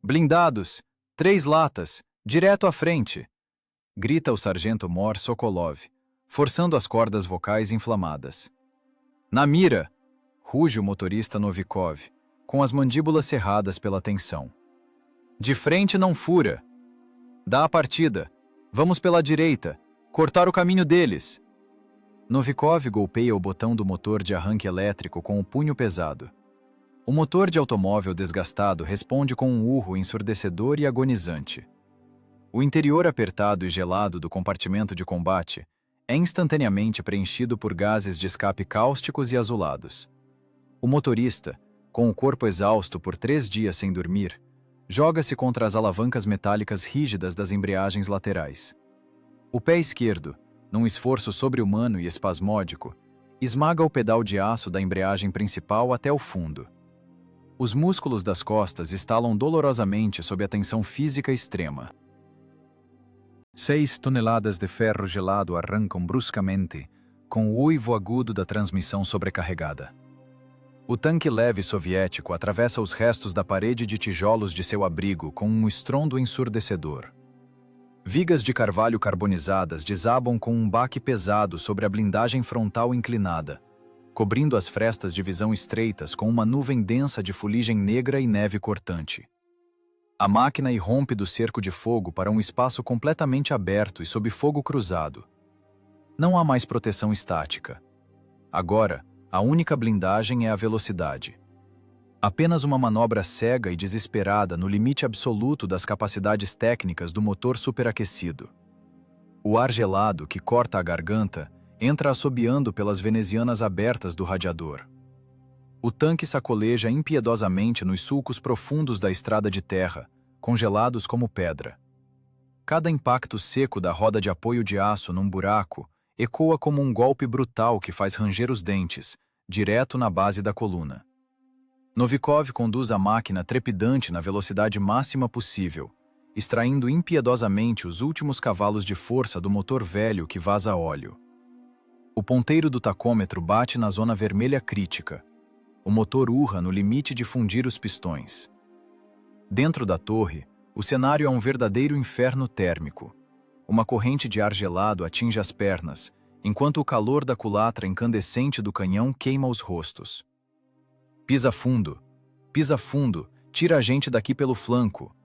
Blindados! 3 latas! Direto à frente! Grita o sargento Mor Sokolov, forçando as cordas vocais inflamadas. Na mira! Ruge o motorista Novikov, com as mandíbulas cerradas pela tensão. De frente não fura! Dá a partida! Vamos pela direita! Cortar o caminho deles! Novikov golpeia o botão do motor de arranque elétrico com o punho pesado. O motor de automóvel desgastado responde com um urro ensurdecedor e agonizante. O interior apertado e gelado do compartimento de combate é instantaneamente preenchido por gases de escape cáusticos e azulados. O motorista, com o corpo exausto por 3 dias sem dormir, joga-se contra as alavancas metálicas rígidas das embreagens laterais. O pé esquerdo, num esforço sobre-humano e espasmódico, esmaga o pedal de aço da embreagem principal até o fundo. Os músculos das costas estalam dolorosamente sob a tensão física extrema. 6 toneladas de ferro gelado arrancam bruscamente, com o uivo agudo da transmissão sobrecarregada. O tanque leve soviético atravessa os restos da parede de tijolos de seu abrigo com um estrondo ensurdecedor. Vigas de carvalho carbonizadas desabam com um baque pesado sobre a blindagem frontal inclinada, cobrindo as frestas de visão estreitas com uma nuvem densa de fuligem negra e neve cortante. A máquina irrompe do cerco de fogo para um espaço completamente aberto e sob fogo cruzado. Não há mais proteção estática. Agora, a única blindagem é a velocidade. Apenas uma manobra cega e desesperada no limite absoluto das capacidades técnicas do motor superaquecido. O ar gelado que corta a garganta entra assobiando pelas venezianas abertas do radiador. O tanque sacoleja impiedosamente nos sulcos profundos da estrada de terra, congelados como pedra. Cada impacto seco da roda de apoio de aço num buraco ecoa como um golpe brutal que faz ranger os dentes, direto na base da coluna. Novikov conduz a máquina trepidante na velocidade máxima possível, extraindo impiedosamente os últimos cavalos de força do motor velho que vaza óleo. O ponteiro do tacômetro bate na zona vermelha crítica. O motor urra no limite de fundir os pistões. Dentro da torre, o cenário é um verdadeiro inferno térmico. Uma corrente de ar gelado atinge as pernas, enquanto o calor da culatra incandescente do canhão queima os rostos. Pisa fundo, tira a gente daqui pelo flanco,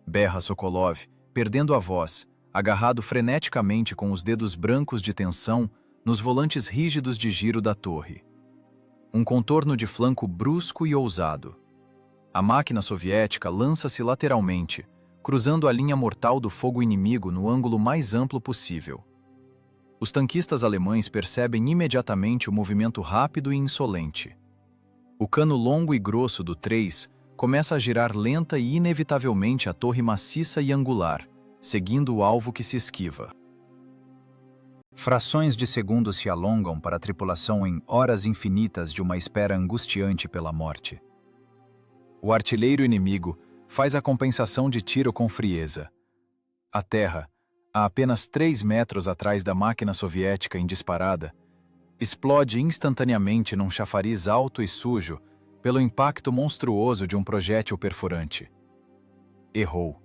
berra Sokolov, perdendo a voz, agarrado freneticamente com os dedos brancos de tensão nos volantes rígidos de giro da torre. Um contorno de flanco brusco e ousado. A máquina soviética lança-se lateralmente, cruzando a linha mortal do fogo inimigo no ângulo mais amplo possível. Os tanquistas alemães percebem imediatamente o movimento rápido e insolente. O cano longo e grosso do 3 começa a girar lenta e inevitavelmente a torre maciça e angular, seguindo o alvo que se esquiva. Frações de segundos se alongam para a tripulação em horas infinitas de uma espera angustiante pela morte. O artilheiro inimigo faz a compensação de tiro com frieza. A terra, a apenas 3 metros atrás da máquina soviética em disparada, explode instantaneamente num chafariz alto e sujo pelo impacto monstruoso de um projétil perfurante. Errou.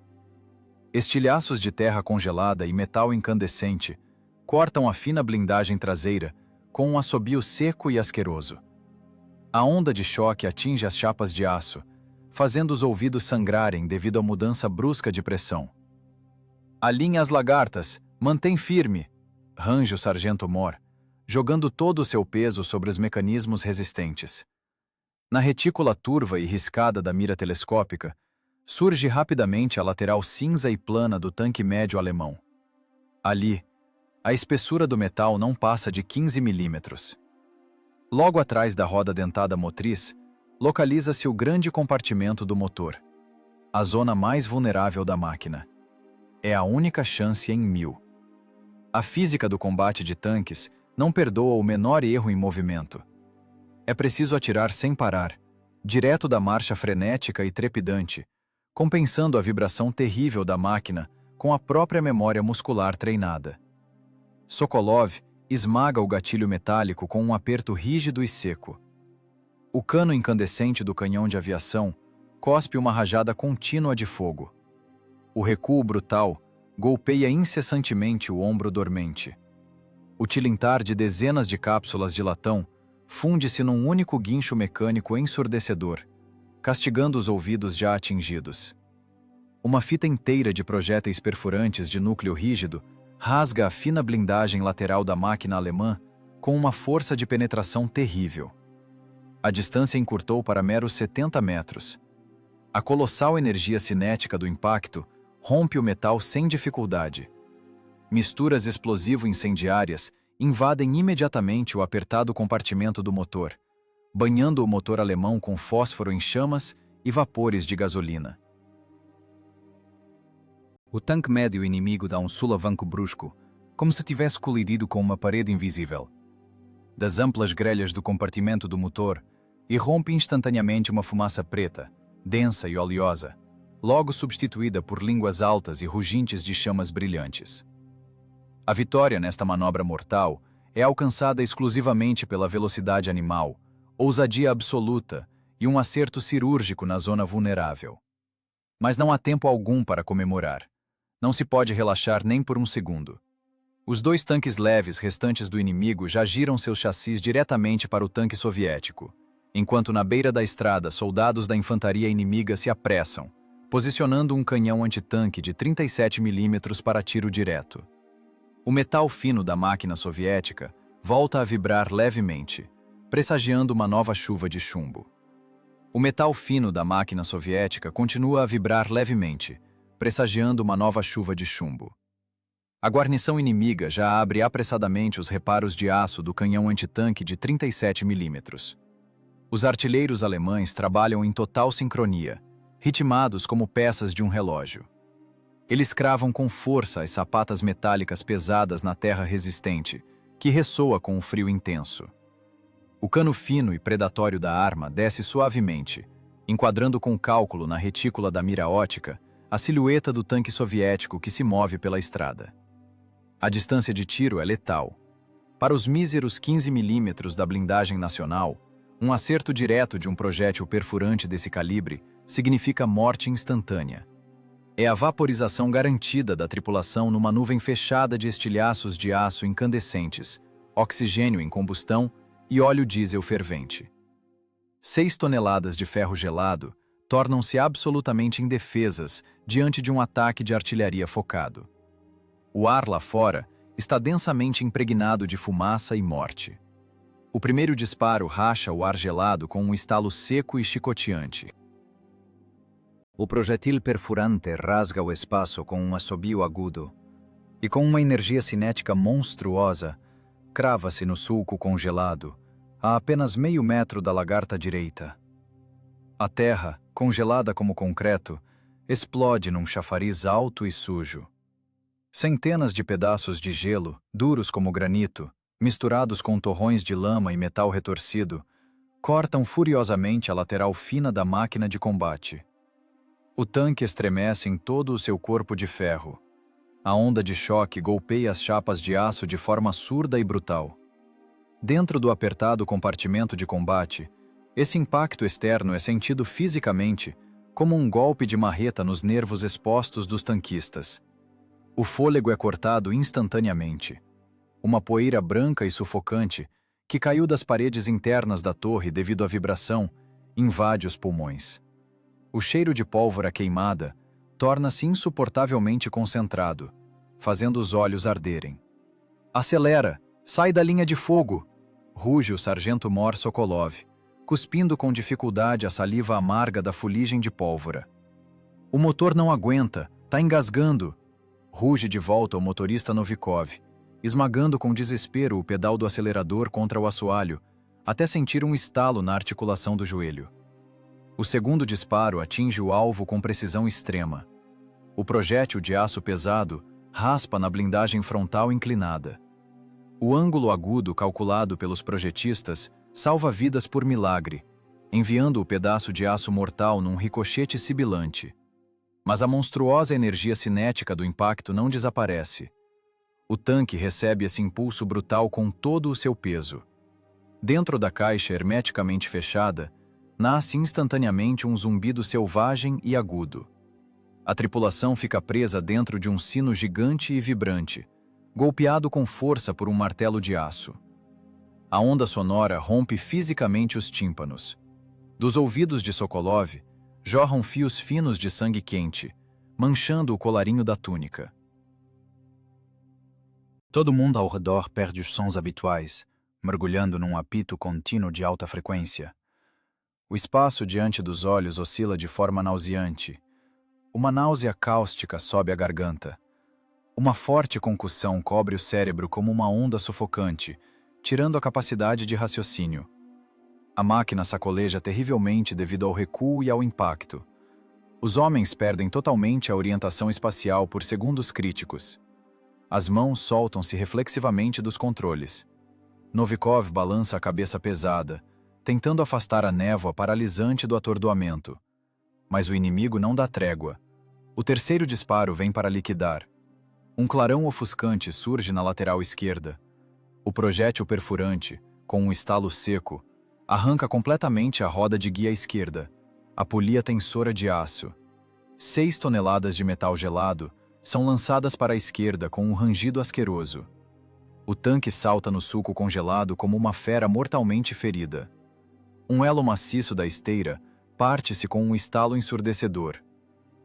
Estilhaços de terra congelada e metal incandescente cortam a fina blindagem traseira com um assobio seco e asqueroso. A onda de choque atinge as chapas de aço, fazendo os ouvidos sangrarem devido à mudança brusca de pressão. Alinha as lagartas, mantém firme, range o sargento Mor, jogando todo o seu peso sobre os mecanismos resistentes. Na retícula turva e riscada da mira telescópica, surge rapidamente a lateral cinza e plana do tanque médio alemão. Ali, a espessura do metal não passa de 15 milímetros. Logo atrás da roda dentada motriz, localiza-se o grande compartimento do motor, a zona mais vulnerável da máquina. É a única chance em 1000. A física do combate de tanques não perdoa o menor erro em movimento. É preciso atirar sem parar, direto da marcha frenética e trepidante, compensando a vibração terrível da máquina com a própria memória muscular treinada. Sokolov esmaga o gatilho metálico com um aperto rígido e seco. O cano incandescente do canhão de aviação cospe uma rajada contínua de fogo. O recuo brutal golpeia incessantemente o ombro dormente. O tilintar de dezenas de cápsulas de latão funde-se num único guincho mecânico ensurdecedor, castigando os ouvidos já atingidos. Uma fita inteira de projéteis perfurantes de núcleo rígido rasga a fina blindagem lateral da máquina alemã com uma força de penetração terrível. A distância encurtou para meros 70 metros. A colossal energia cinética do impacto rompe o metal sem dificuldade. Misturas explosivo-incendiárias invadem imediatamente o apertado compartimento do motor, banhando o motor alemão com fósforo em chamas e vapores de gasolina. O tanque médio inimigo dá um sulavanco brusco, como se tivesse colidido com uma parede invisível. Das amplas grelhas do compartimento do motor, irrompe instantaneamente uma fumaça preta, densa e oleosa, logo substituída por línguas altas e rugintes de chamas brilhantes. A vitória nesta manobra mortal é alcançada exclusivamente pela velocidade animal, ousadia absoluta e um acerto cirúrgico na zona vulnerável. Mas não há tempo algum para comemorar. Não se pode relaxar nem por um segundo. Os 2 tanques leves restantes do inimigo já giram seus chassis diretamente para o tanque soviético, enquanto na beira da estrada soldados da infantaria inimiga se apressam, posicionando um canhão antitanque de 37 mm para tiro direto. O metal fino da máquina soviética volta a vibrar levemente, pressagiando uma nova chuva de chumbo. O metal fino da máquina soviética continua a vibrar levemente, pressagiando uma nova chuva de chumbo. A guarnição inimiga já abre apressadamente os reparos de aço do canhão antitanque de 37 mm. Os artilheiros alemães trabalham em total sincronia, ritmados como peças de um relógio. Eles cravam com força as sapatas metálicas pesadas na terra resistente, que ressoa com o frio intenso. O cano fino e predatório da arma desce suavemente, enquadrando com cálculo na retícula da mira ótica a silhueta do tanque soviético que se move pela estrada. A distância de tiro é letal. Para os míseros 15 mm da blindagem nacional, um acerto direto de um projétil perfurante desse calibre significa morte instantânea. É a vaporização garantida da tripulação numa nuvem fechada de estilhaços de aço incandescentes, oxigênio em combustão e óleo diesel fervente. 6 toneladas de ferro gelado tornam-se absolutamente indefesas diante de um ataque de artilharia focado. O ar lá fora está densamente impregnado de fumaça e morte. O primeiro disparo racha o ar gelado com um estalo seco e chicoteante. O projetil perfurante rasga o espaço com um assobio agudo e, com uma energia cinética monstruosa, crava-se no sulco congelado, a apenas meio metro da lagarta direita. A terra, congelada como concreto, explode num chafariz alto e sujo. Centenas de pedaços de gelo, duros como granito, misturados com torrões de lama e metal retorcido, cortam furiosamente a lateral fina da máquina de combate. O tanque estremece em todo o seu corpo de ferro. A onda de choque golpeia as chapas de aço de forma surda e brutal. Dentro do apertado compartimento de combate, esse impacto externo é sentido fisicamente como um golpe de marreta nos nervos expostos dos tanquistas. O fôlego é cortado instantaneamente. Uma poeira branca e sufocante, que caiu das paredes internas da torre devido à vibração, invade os pulmões. O cheiro de pólvora queimada torna-se insuportavelmente concentrado, fazendo os olhos arderem. "Acelera! Sai da linha de fogo!" ruge o sargento Mor Sokolov, cuspindo com dificuldade a saliva amarga da fuligem de pólvora. "O motor não aguenta, tá engasgando!" ruge de volta o motorista Novikov, esmagando com desespero o pedal do acelerador contra o assoalho, até sentir um estalo na articulação do joelho. O segundo disparo atinge o alvo com precisão extrema. O projétil de aço pesado raspa na blindagem frontal inclinada. O ângulo agudo calculado pelos projetistas salva vidas por milagre, enviando o pedaço de aço mortal num ricochete sibilante. Mas a monstruosa energia cinética do impacto não desaparece. O tanque recebe esse impulso brutal com todo o seu peso. Dentro da caixa hermeticamente fechada, nasce instantaneamente um zumbido selvagem e agudo. A tripulação fica presa dentro de um sino gigante e vibrante, golpeado com força por um martelo de aço. A onda sonora rompe fisicamente os tímpanos. Dos ouvidos de Sokolov, jorram fios finos de sangue quente, manchando o colarinho da túnica. Todo mundo ao redor perde os sons habituais, mergulhando num apito contínuo de alta frequência. O espaço diante dos olhos oscila de forma nauseante. Uma náusea cáustica sobe a garganta. Uma forte concussão cobre o cérebro como uma onda sufocante, tirando a capacidade de raciocínio. A máquina sacoleja terrivelmente devido ao recuo e ao impacto. Os homens perdem totalmente a orientação espacial por segundos críticos. As mãos soltam-se reflexivamente dos controles. Novikov balança a cabeça pesada, tentando afastar a névoa paralisante do atordoamento. Mas o inimigo não dá trégua. O terceiro disparo vem para liquidar. Um clarão ofuscante surge na lateral esquerda. O projétil perfurante, com um estalo seco, arranca completamente a roda de guia esquerda, a polia tensora de aço. 6 toneladas de metal gelado são lançadas para a esquerda com um rangido asqueroso. O tanque salta no sulco congelado como uma fera mortalmente ferida. Um elo maciço da esteira parte-se com um estalo ensurdecedor.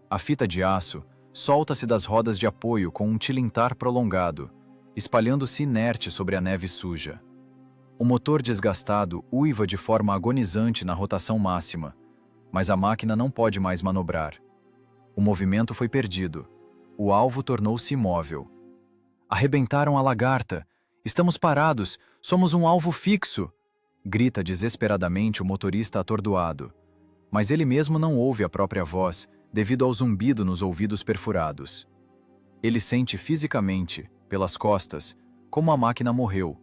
A fita de aço solta-se das rodas de apoio com um tilintar prolongado, espalhando-se inerte sobre a neve suja. O motor desgastado uiva de forma agonizante na rotação máxima, mas a máquina não pode mais manobrar. O movimento foi perdido. O alvo tornou-se imóvel. Arrebentaram a lagarta! Estamos parados! Somos um alvo fixo! Grita desesperadamente o motorista atordoado. Mas ele mesmo não ouve a própria voz, devido ao zumbido nos ouvidos perfurados. Ele sente fisicamente, pelas costas, como a máquina morreu,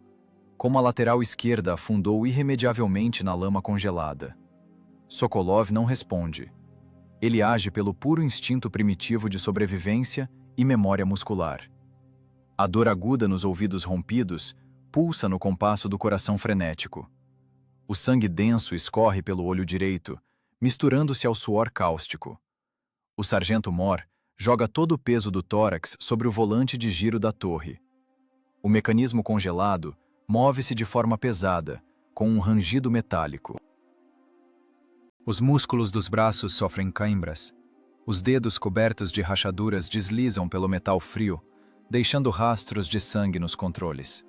como a lateral esquerda afundou irremediavelmente na lama congelada. Sokolov não responde. Ele age pelo puro instinto primitivo de sobrevivência e memória muscular. A dor aguda nos ouvidos rompidos pulsa no compasso do coração frenético. O sangue denso escorre pelo olho direito, misturando-se ao suor cáustico. O sargento Mor joga todo o peso do tórax sobre o volante de giro da torre. O mecanismo congelado move-se de forma pesada, com um rangido metálico. Os músculos dos braços sofrem cãibras. Os dedos cobertos de rachaduras deslizam pelo metal frio, deixando rastros de sangue nos controles.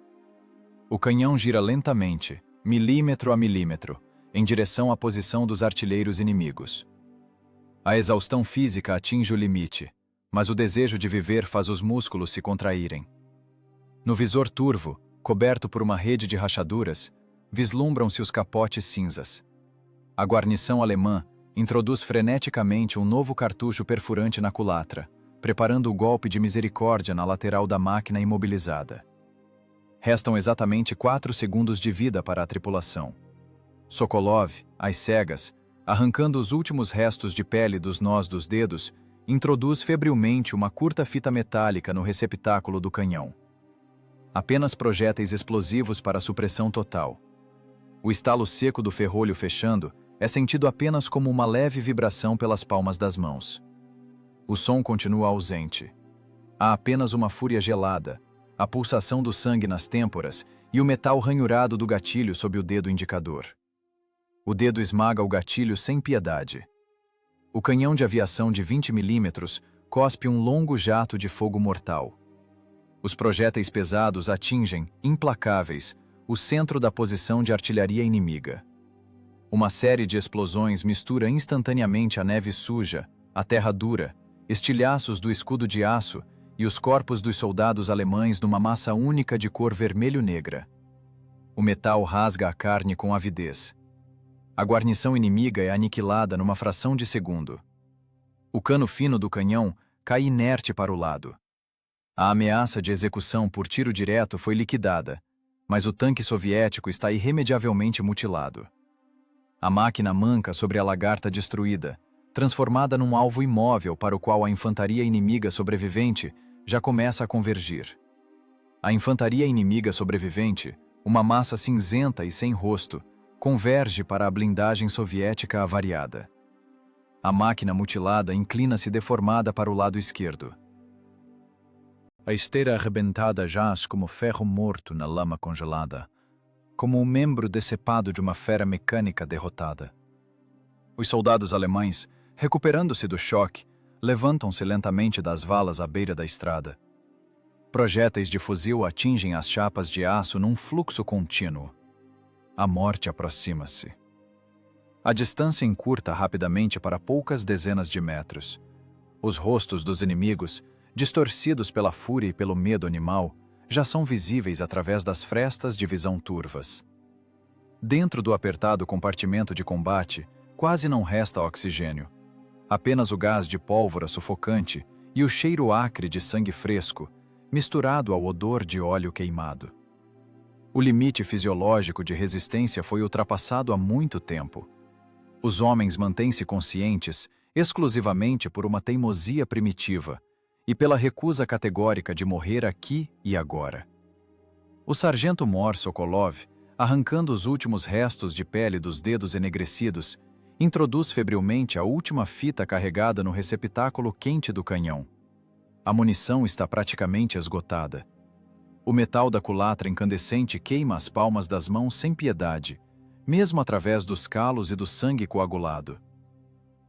O canhão gira lentamente, milímetro a milímetro, em direção à posição dos artilheiros inimigos. A exaustão física atinge o limite, mas o desejo de viver faz os músculos se contraírem. No visor turvo, coberto por uma rede de rachaduras, vislumbram-se os capotes cinzas. A guarnição alemã introduz freneticamente um novo cartucho perfurante na culatra, preparando o golpe de misericórdia na lateral da máquina imobilizada. Restam exatamente 4 segundos de vida para a tripulação. Sokolov, às cegas, arrancando os últimos restos de pele dos nós dos dedos, introduz febrilmente uma curta fita metálica no receptáculo do canhão. Apenas projéteis explosivos para supressão total. O estalo seco do ferrolho fechando é sentido apenas como uma leve vibração pelas palmas das mãos. O som continua ausente. Há apenas uma fúria gelada, a pulsação do sangue nas têmporas e o metal ranhurado do gatilho sob o dedo indicador. O dedo esmaga o gatilho sem piedade. O canhão de aviação de 20 milímetros cospe um longo jato de fogo mortal. Os projéteis pesados atingem, implacáveis, o centro da posição de artilharia inimiga. Uma série de explosões mistura instantaneamente a neve suja, a terra dura, estilhaços do escudo de aço e os corpos dos soldados alemães numa massa única de cor vermelho-negra. O metal rasga a carne com avidez. A guarnição inimiga é aniquilada numa fração de segundo. O cano fino do canhão cai inerte para o lado. A ameaça de execução por tiro direto foi liquidada, mas o tanque soviético está irremediavelmente mutilado. A máquina manca sobre a lagarta destruída, transformada num alvo imóvel para o qual a infantaria inimiga sobrevivente já começa a convergir. A infantaria inimiga sobrevivente, uma massa cinzenta e sem rosto, converge para a blindagem soviética avariada. A máquina mutilada inclina-se deformada para o lado esquerdo. A esteira arrebentada jaz como ferro morto na lama congelada, como um membro decepado de uma fera mecânica derrotada. Os soldados alemães, recuperando-se do choque, levantam-se lentamente das valas à beira da estrada. Projéteis de fuzil atingem as chapas de aço num fluxo contínuo. A morte aproxima-se. A distância encurta rapidamente para poucas dezenas de metros. Os rostos dos inimigos, distorcidos pela fúria e pelo medo animal, já são visíveis através das frestas de visão turvas. Dentro do apertado compartimento de combate, quase não resta oxigênio. Apenas o gás de pólvora sufocante e o cheiro acre de sangue fresco, misturado ao odor de óleo queimado. O limite fisiológico de resistência foi ultrapassado há muito tempo. Os homens mantêm-se conscientes exclusivamente por uma teimosia primitiva e pela recusa categórica de morrer aqui e agora. O sargento-mor Sokolov, arrancando os últimos restos de pele dos dedos enegrecidos, introduz febrilmente a última fita carregada no receptáculo quente do canhão. A munição está praticamente esgotada. O metal da culatra incandescente queima as palmas das mãos sem piedade, mesmo através dos calos e do sangue coagulado.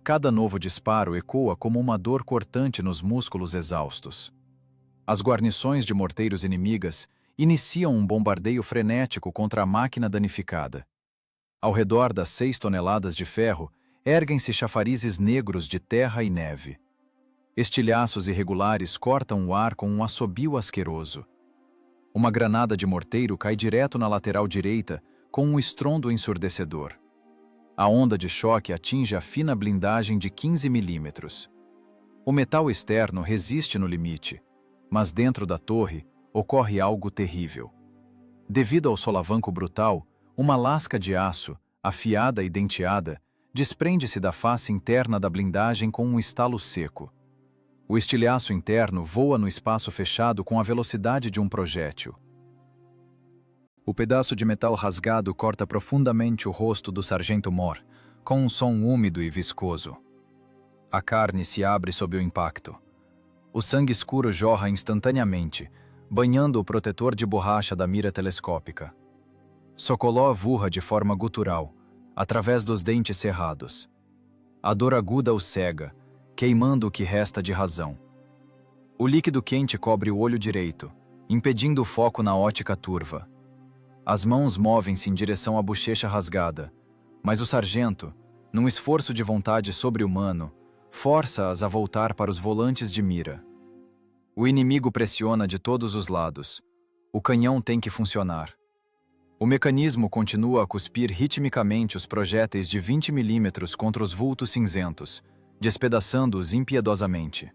Cada novo disparo ecoa como uma dor cortante nos músculos exaustos. As guarnições de morteiros inimigas iniciam um bombardeio frenético contra a máquina danificada. Ao redor das 6 toneladas de ferro, erguem-se chafarizes negros de terra e neve. Estilhaços irregulares cortam o ar com um assobio asqueroso. Uma granada de morteiro cai direto na lateral direita com um estrondo ensurdecedor. A onda de choque atinge a fina blindagem de 15 milímetros. O metal externo resiste no limite, mas dentro da torre ocorre algo terrível. Devido ao solavanco brutal, uma lasca de aço, afiada e denteada, desprende-se da face interna da blindagem com um estalo seco. O estilhaço interno voa no espaço fechado com a velocidade de um projétil. O pedaço de metal rasgado corta profundamente o rosto do sargento-mor, com um som úmido e viscoso. A carne se abre sob o impacto. O sangue escuro jorra instantaneamente, banhando o protetor de borracha da mira telescópica. Sokolov urra de forma gutural, através dos dentes cerrados. A dor aguda o cega, queimando o que resta de razão. O líquido quente cobre o olho direito, impedindo o foco na ótica turva. As mãos movem-se em direção à bochecha rasgada, mas o sargento, num esforço de vontade sobre-humano, força-as a voltar para os volantes de mira. O inimigo pressiona de todos os lados. O canhão tem que funcionar. O mecanismo continua a cuspir ritmicamente os projéteis de 20 milímetros contra os vultos cinzentos, despedaçando-os impiedosamente.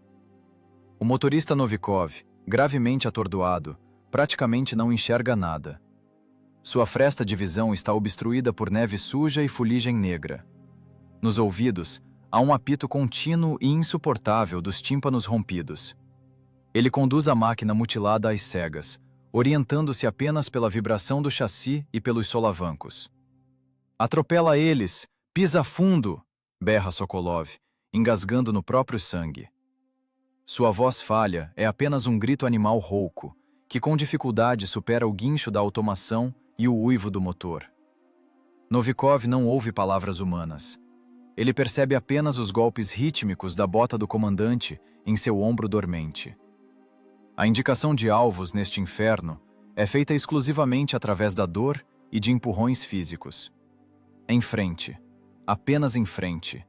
O motorista Novikov, gravemente atordoado, praticamente não enxerga nada. Sua fresta de visão está obstruída por neve suja e fuligem negra. Nos ouvidos, há um apito contínuo e insuportável dos tímpanos rompidos. Ele conduz a máquina mutilada às cegas, orientando-se apenas pela vibração do chassi e pelos solavancos. "Atropela eles! Pisa fundo!" berra Sokolov, engasgando no próprio sangue. Sua voz falha é apenas um grito animal rouco, que com dificuldade supera o guincho da automação e o uivo do motor. Novikov não ouve palavras humanas. Ele percebe apenas os golpes rítmicos da bota do comandante em seu ombro dormente. A indicação de alvos neste inferno é feita exclusivamente através da dor e de empurrões físicos. Em frente, apenas em frente,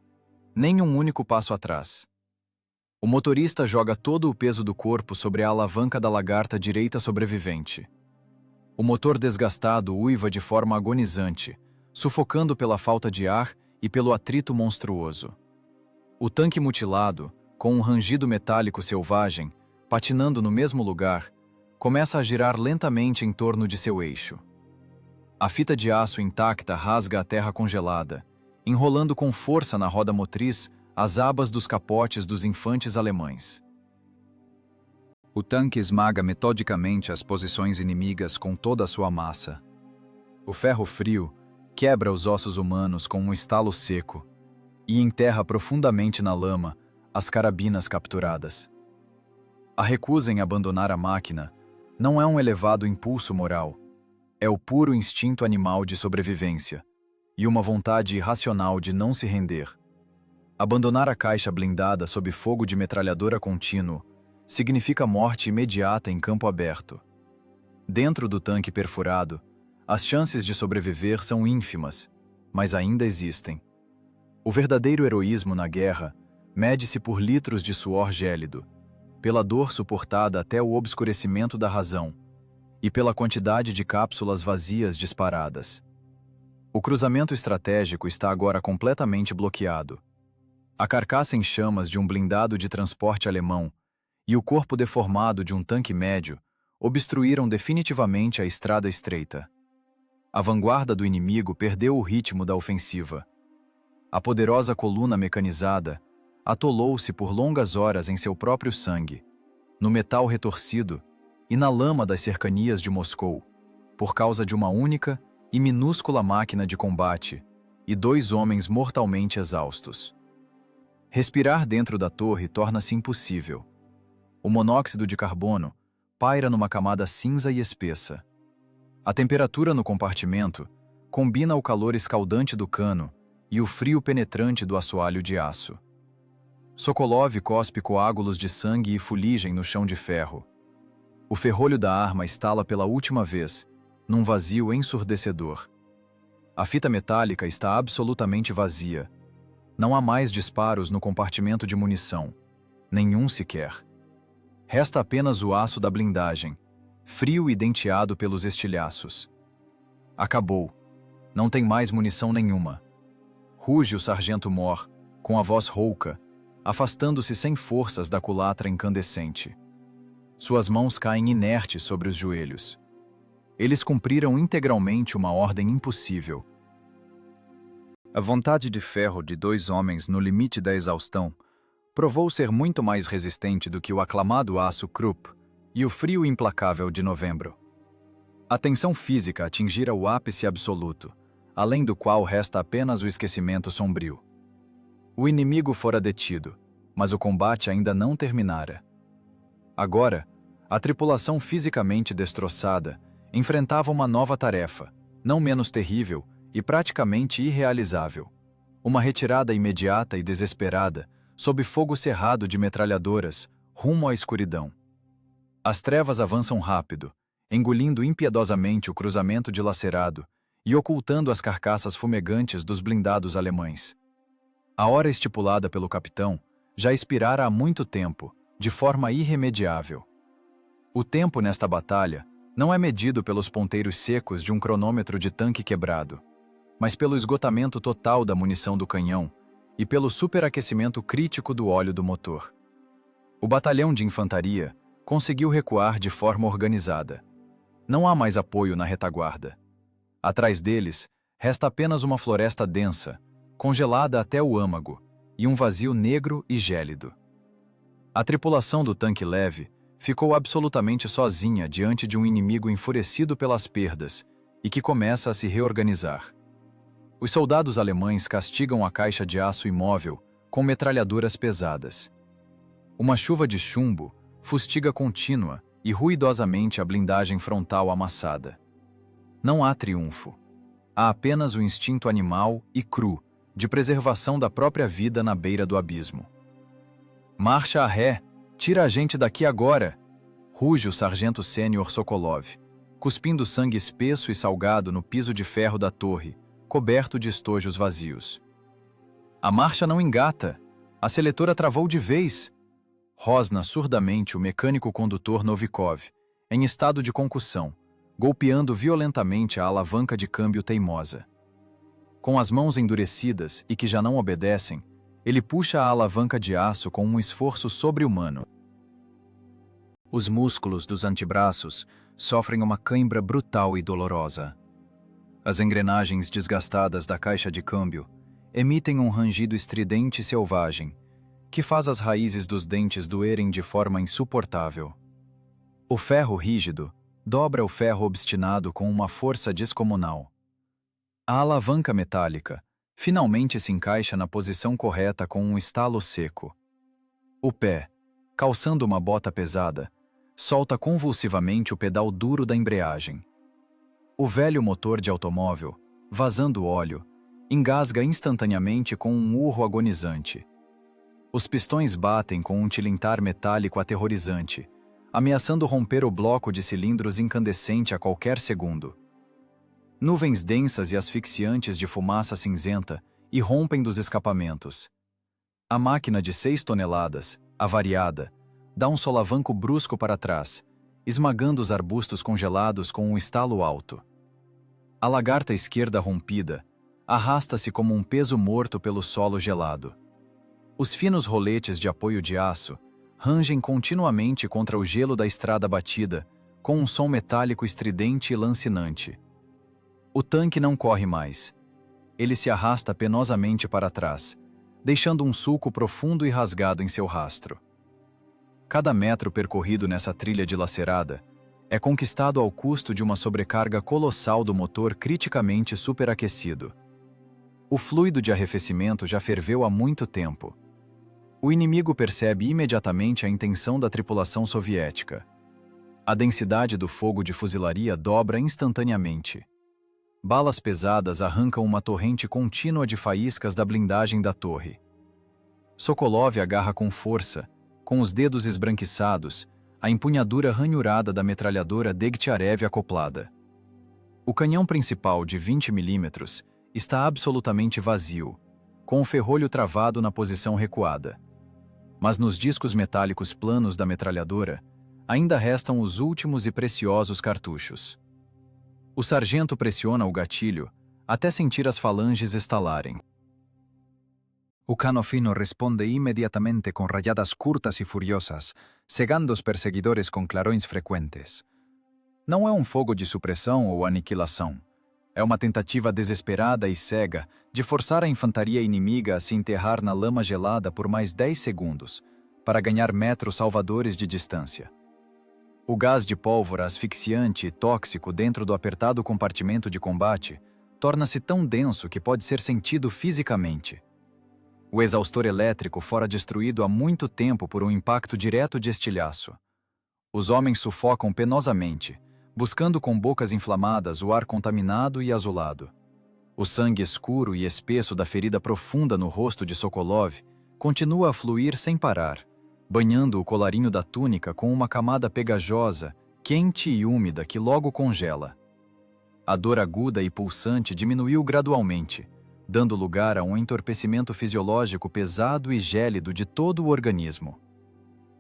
nem um único passo atrás. O motorista joga todo o peso do corpo sobre a alavanca da lagarta direita sobrevivente. O motor desgastado uiva de forma agonizante, sufocando pela falta de ar e pelo atrito monstruoso. O tanque mutilado, com um rangido metálico selvagem, patinando no mesmo lugar, começa a girar lentamente em torno de seu eixo. A fita de aço intacta rasga a terra congelada, enrolando com força na roda motriz as abas dos capotes dos infantes alemães. O tanque esmaga metodicamente as posições inimigas com toda a sua massa. O ferro frio quebra os ossos humanos com um estalo seco e enterra profundamente na lama as carabinas capturadas. A recusa em abandonar a máquina não é um elevado impulso moral, é o puro instinto animal de sobrevivência e uma vontade irracional de não se render. Abandonar a caixa blindada sob fogo de metralhadora contínuo significa morte imediata em campo aberto. Dentro do tanque perfurado, as chances de sobreviver são ínfimas, mas ainda existem. O verdadeiro heroísmo na guerra mede-se por litros de suor gélido, pela dor suportada até o obscurecimento da razão e pela quantidade de cápsulas vazias disparadas. O cruzamento estratégico está agora completamente bloqueado. A carcaça em chamas de um blindado de transporte alemão e o corpo deformado de um tanque médio obstruíram definitivamente a estrada estreita. A vanguarda do inimigo perdeu o ritmo da ofensiva. A poderosa coluna mecanizada atolou-se por longas horas em seu próprio sangue, no metal retorcido e na lama das cercanias de Moscou, por causa de uma única e minúscula máquina de combate e 2 homens mortalmente exaustos. Respirar dentro da torre torna-se impossível. O monóxido de carbono paira numa camada cinza e espessa. A temperatura no compartimento combina o calor escaldante do cano e o frio penetrante do assoalho de aço. Sokolov cospe coágulos de sangue e fuligem no chão de ferro. O ferrolho da arma estala pela última vez, num vazio ensurdecedor. A fita metálica está absolutamente vazia. Não há mais disparos no compartimento de munição. Nenhum sequer. Resta apenas o aço da blindagem, frio e denteado pelos estilhaços. Acabou. Não tem mais munição nenhuma. Ruge o sargento Mor, com a voz rouca, afastando-se sem forças da culatra incandescente. Suas mãos caem inertes sobre os joelhos. Eles cumpriram integralmente uma ordem impossível. A vontade de ferro de 2 homens no limite da exaustão provou ser muito mais resistente do que o aclamado aço Krupp e o frio implacável de novembro. A tensão física atingira o ápice absoluto, além do qual resta apenas o esquecimento sombrio. O inimigo fora detido, mas o combate ainda não terminara. Agora, a tripulação fisicamente destroçada enfrentava uma nova tarefa, não menos terrível e praticamente irrealizável. Uma retirada imediata e desesperada, sob fogo cerrado de metralhadoras, rumo à escuridão. As trevas avançam rápido, engolindo impiedosamente o cruzamento dilacerado e ocultando as carcaças fumegantes dos blindados alemães. A hora estipulada pelo capitão já expirara há muito tempo, de forma irremediável. O tempo nesta batalha não é medido pelos ponteiros secos de um cronômetro de tanque quebrado, mas pelo esgotamento total da munição do canhão e pelo superaquecimento crítico do óleo do motor. O batalhão de infantaria conseguiu recuar de forma organizada. Não há mais apoio na retaguarda. Atrás deles, resta apenas uma floresta densa, congelada até o âmago, e um vazio negro e gélido. A tripulação do tanque leve ficou absolutamente sozinha diante de um inimigo enfurecido pelas perdas e que começa a se reorganizar. Os soldados alemães castigam a caixa de aço imóvel com metralhadoras pesadas. Uma chuva de chumbo fustiga contínua e ruidosamente a blindagem frontal amassada. Não há triunfo. Há apenas o instinto animal e cru de preservação da própria vida na beira do abismo. Marcha a ré! Tira a gente daqui agora! Ruge o sargento sênior Sokolov, cuspindo sangue espesso e salgado no piso de ferro da torre, coberto de estojos vazios. A marcha não engata! A seletora travou de vez! Rosna surdamente o mecânico condutor Novikov, em estado de concussão, golpeando violentamente a alavanca de câmbio teimosa. Com as mãos endurecidas e que já não obedecem, ele puxa a alavanca de aço com um esforço sobre-humano. Os músculos dos antebraços sofrem uma cãibra brutal e dolorosa. As engrenagens desgastadas da caixa de câmbio emitem um rangido estridente e selvagem, que faz as raízes dos dentes doerem de forma insuportável. O ferro rígido dobra o ferro obstinado com uma força descomunal. A alavanca metálica finalmente se encaixa na posição correta com um estalo seco. O pé, calçando uma bota pesada, solta convulsivamente o pedal duro da embreagem. O velho motor de automóvel, vazando óleo, engasga instantaneamente com um urro agonizante. Os pistões batem com um tilintar metálico aterrorizante, ameaçando romper o bloco de cilindros incandescente a qualquer segundo. Nuvens densas e asfixiantes de fumaça cinzenta irrompem dos escapamentos. A máquina de 6 toneladas, avariada, dá um solavanco brusco para trás, esmagando os arbustos congelados com um estalo alto. A lagarta esquerda rompida arrasta-se como um peso morto pelo solo gelado. Os finos roletes de apoio de aço rangem continuamente contra o gelo da estrada batida, com um som metálico estridente e lancinante. O tanque não corre mais. Ele se arrasta penosamente para trás, deixando um sulco profundo e rasgado em seu rastro. Cada metro percorrido nessa trilha dilacerada é conquistado ao custo de uma sobrecarga colossal do motor criticamente superaquecido. O fluido de arrefecimento já ferveu há muito tempo. O inimigo percebe imediatamente a intenção da tripulação soviética. A densidade do fogo de fuzilaria dobra instantaneamente. Balas pesadas arrancam uma torrente contínua de faíscas da blindagem da torre. Sokolov agarra com força, com os dedos esbranquiçados, a empunhadura ranhurada da metralhadora Degtyarev acoplada. O canhão principal de 20 mm está absolutamente vazio, com o ferrolho travado na posição recuada. Mas nos discos metálicos planos da metralhadora, ainda restam os últimos e preciosos cartuchos. O sargento pressiona o gatilho até sentir as falanges estalarem. O cano fino responde imediatamente com rajadas curtas e furiosas, cegando os perseguidores com clarões frequentes. Não é um fogo de supressão ou aniquilação. É uma tentativa desesperada e cega de forçar a infantaria inimiga a se enterrar na lama gelada por mais 10 segundos, para ganhar metros salvadores de distância. O gás de pólvora asfixiante e tóxico dentro do apertado compartimento de combate torna-se tão denso que pode ser sentido fisicamente. O exaustor elétrico fora destruído há muito tempo por um impacto direto de estilhaço. Os homens sufocam penosamente, buscando com bocas inflamadas o ar contaminado e azulado. O sangue escuro e espesso da ferida profunda no rosto de Sokolov continua a fluir sem parar, banhando o colarinho da túnica com uma camada pegajosa, quente e úmida que logo congela. A dor aguda e pulsante diminuiu gradualmente, dando lugar a um entorpecimento fisiológico pesado e gélido de todo o organismo.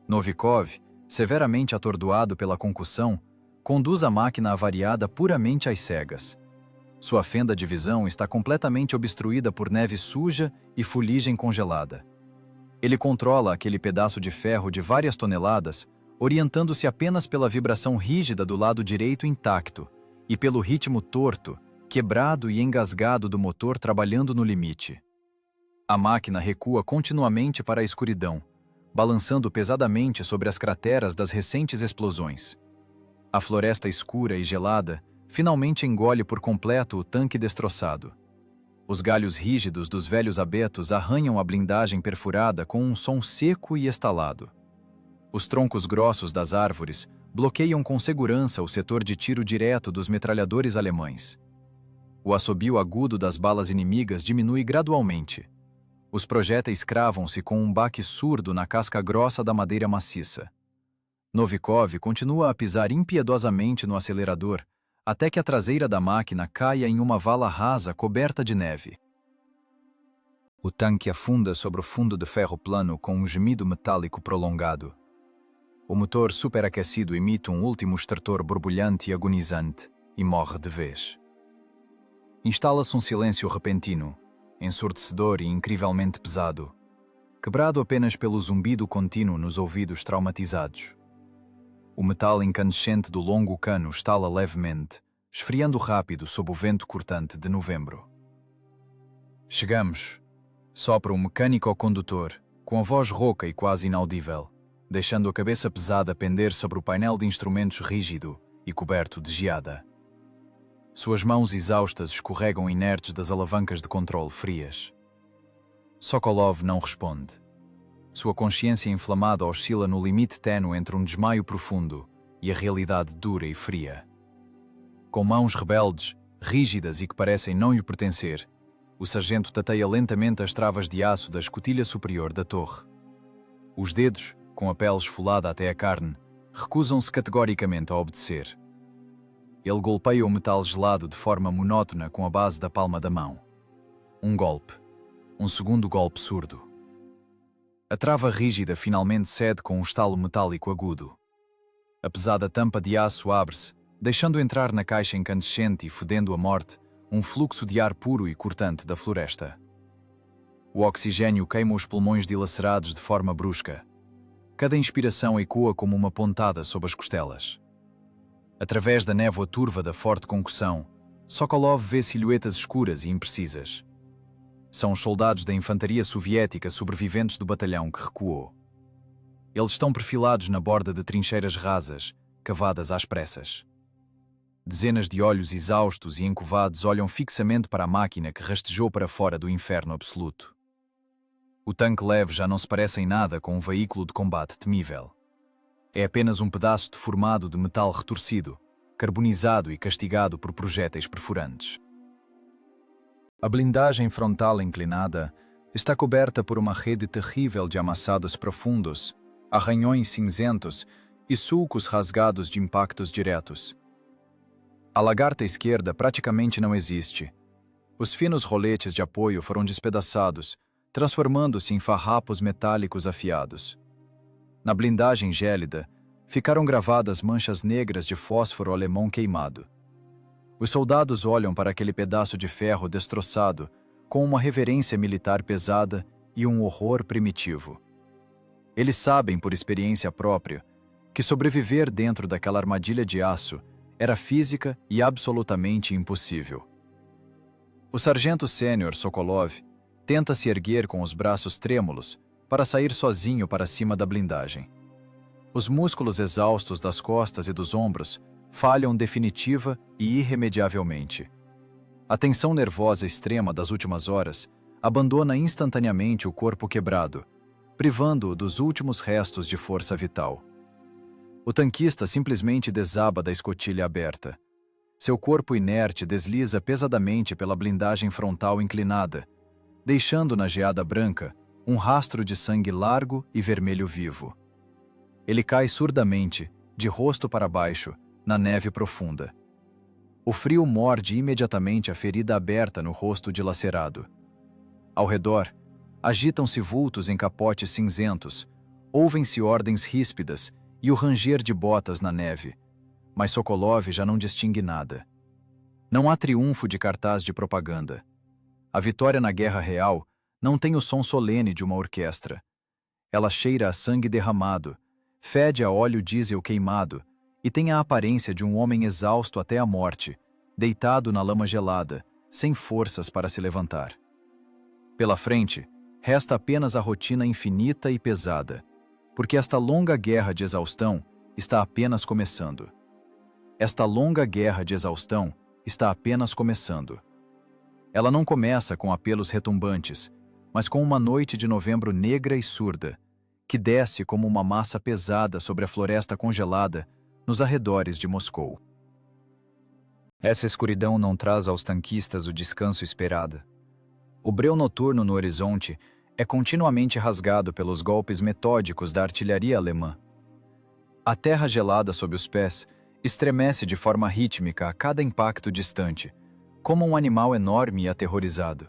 Novikov, severamente atordoado pela concussão, conduz a máquina avariada puramente às cegas. Sua fenda de visão está completamente obstruída por neve suja e fuligem congelada. Ele controla aquele pedaço de ferro de várias toneladas, orientando-se apenas pela vibração rígida do lado direito intacto e pelo ritmo torto, quebrado e engasgado do motor trabalhando no limite. A máquina recua continuamente para a escuridão, balançando pesadamente sobre as crateras das recentes explosões. A floresta escura e gelada finalmente engole por completo o tanque destroçado. Os galhos rígidos dos velhos abetos arranham a blindagem perfurada com um som seco e estalado. Os troncos grossos das árvores bloqueiam com segurança o setor de tiro direto dos metralhadores alemães. O assobio agudo das balas inimigas diminui gradualmente. Os projéteis cravam-se com um baque surdo na casca grossa da madeira maciça. Novikov continua a pisar impiedosamente no acelerador, até que a traseira da máquina caia em uma vala rasa coberta de neve. O tanque afunda sobre o fundo de ferro plano com um gemido metálico prolongado. O motor superaquecido emite um último estertor borbulhante e agonizante e morre de vez. Instala-se um silêncio repentino, ensurdecedor e incrivelmente pesado, quebrado apenas pelo zumbido contínuo nos ouvidos traumatizados. O metal incandescente do longo cano estala levemente, esfriando rápido sob o vento cortante de novembro. Chegamos, sopra o mecânico ao condutor, com a voz rouca e quase inaudível. deixando a cabeça pesada pender sobre o painel de instrumentos rígido e coberto de geada. Suas mãos exaustas escorregam inertes das alavancas de controle frias. Sokolov não responde. Sua consciência inflamada oscila no limite ténue entre um desmaio profundo e a realidade dura e fria. Com mãos rebeldes, rígidas e que parecem não lhe pertencer, o sargento tateia lentamente as travas de aço da escotilha superior da torre. Os dedos, com a pele esfolada até a carne, recusam-se categoricamente a obedecer. Ele golpeia o metal gelado de forma monótona com a base da palma da mão. Um golpe. Um segundo golpe surdo. A trava rígida finalmente cede com um estalo metálico agudo. A pesada tampa de aço abre-se, deixando entrar na caixa incandescente e fedendo a morte um fluxo de ar puro e cortante da floresta. O oxigênio queima os pulmões dilacerados de forma brusca. Cada inspiração ecoa como uma pontada sob as costelas. Através da névoa turva da forte concussão, Sokolov vê silhuetas escuras e imprecisas. São os soldados da infantaria soviética sobreviventes do batalhão que recuou. Eles estão perfilados na borda de trincheiras rasas, cavadas às pressas. Dezenas de olhos exaustos e encovados olham fixamente para a máquina que rastejou para fora do inferno absoluto. O tanque leve já não se parece em nada com um veículo de combate temível. É apenas um pedaço deformado de metal retorcido, carbonizado e castigado por projéteis perfurantes. A blindagem frontal inclinada está coberta por uma rede terrível de amassados profundos, arranhões cinzentos e sulcos rasgados de impactos diretos. A lagarta esquerda praticamente não existe. Os finos roletes de apoio foram despedaçados, transformando-se em farrapos metálicos afiados. Na blindagem gélida, ficaram gravadas manchas negras de fósforo alemão queimado. Os soldados olham para aquele pedaço de ferro destroçado com uma reverência militar pesada e um horror primitivo. Eles sabem, por experiência própria, que sobreviver dentro daquela armadilha de aço era física e absolutamente impossível. O sargento sênior Sokolov tenta se erguer com os braços trêmulos para sair sozinho para cima da blindagem. Os músculos exaustos das costas e dos ombros falham definitiva e irremediavelmente. A tensão nervosa extrema das últimas horas abandona instantaneamente o corpo quebrado, privando-o dos últimos restos de força vital. O tanquista simplesmente desaba da escotilha aberta. Seu corpo inerte desliza pesadamente pela blindagem frontal inclinada, deixando na geada branca um rastro de sangue largo e vermelho vivo. Ele cai surdamente, de rosto para baixo, na neve profunda. O frio morde imediatamente a ferida aberta no rosto dilacerado. Ao redor, agitam-se vultos em capotes cinzentos, ouvem-se ordens ríspidas e o ranger de botas na neve, mas Sokolov já não distingue nada. Não há triunfo de cartaz de propaganda. A vitória na guerra real não tem o som solene de uma orquestra. Ela cheira a sangue derramado, fede a óleo diesel queimado e tem a aparência de um homem exausto até a morte, deitado na lama gelada, sem forças para se levantar. Pela frente, resta apenas a rotina infinita e pesada, porque esta longa guerra de exaustão está apenas começando. Esta longa guerra de exaustão está apenas começando. Ela não começa com apelos retumbantes, mas com uma noite de novembro negra e surda, que desce como uma massa pesada sobre a floresta congelada nos arredores de Moscou. Essa escuridão não traz aos tanquistas o descanso esperado. O breu noturno no horizonte é continuamente rasgado pelos golpes metódicos da artilharia alemã. A terra gelada sob os pés estremece de forma rítmica a cada impacto distante, como um animal enorme e aterrorizado.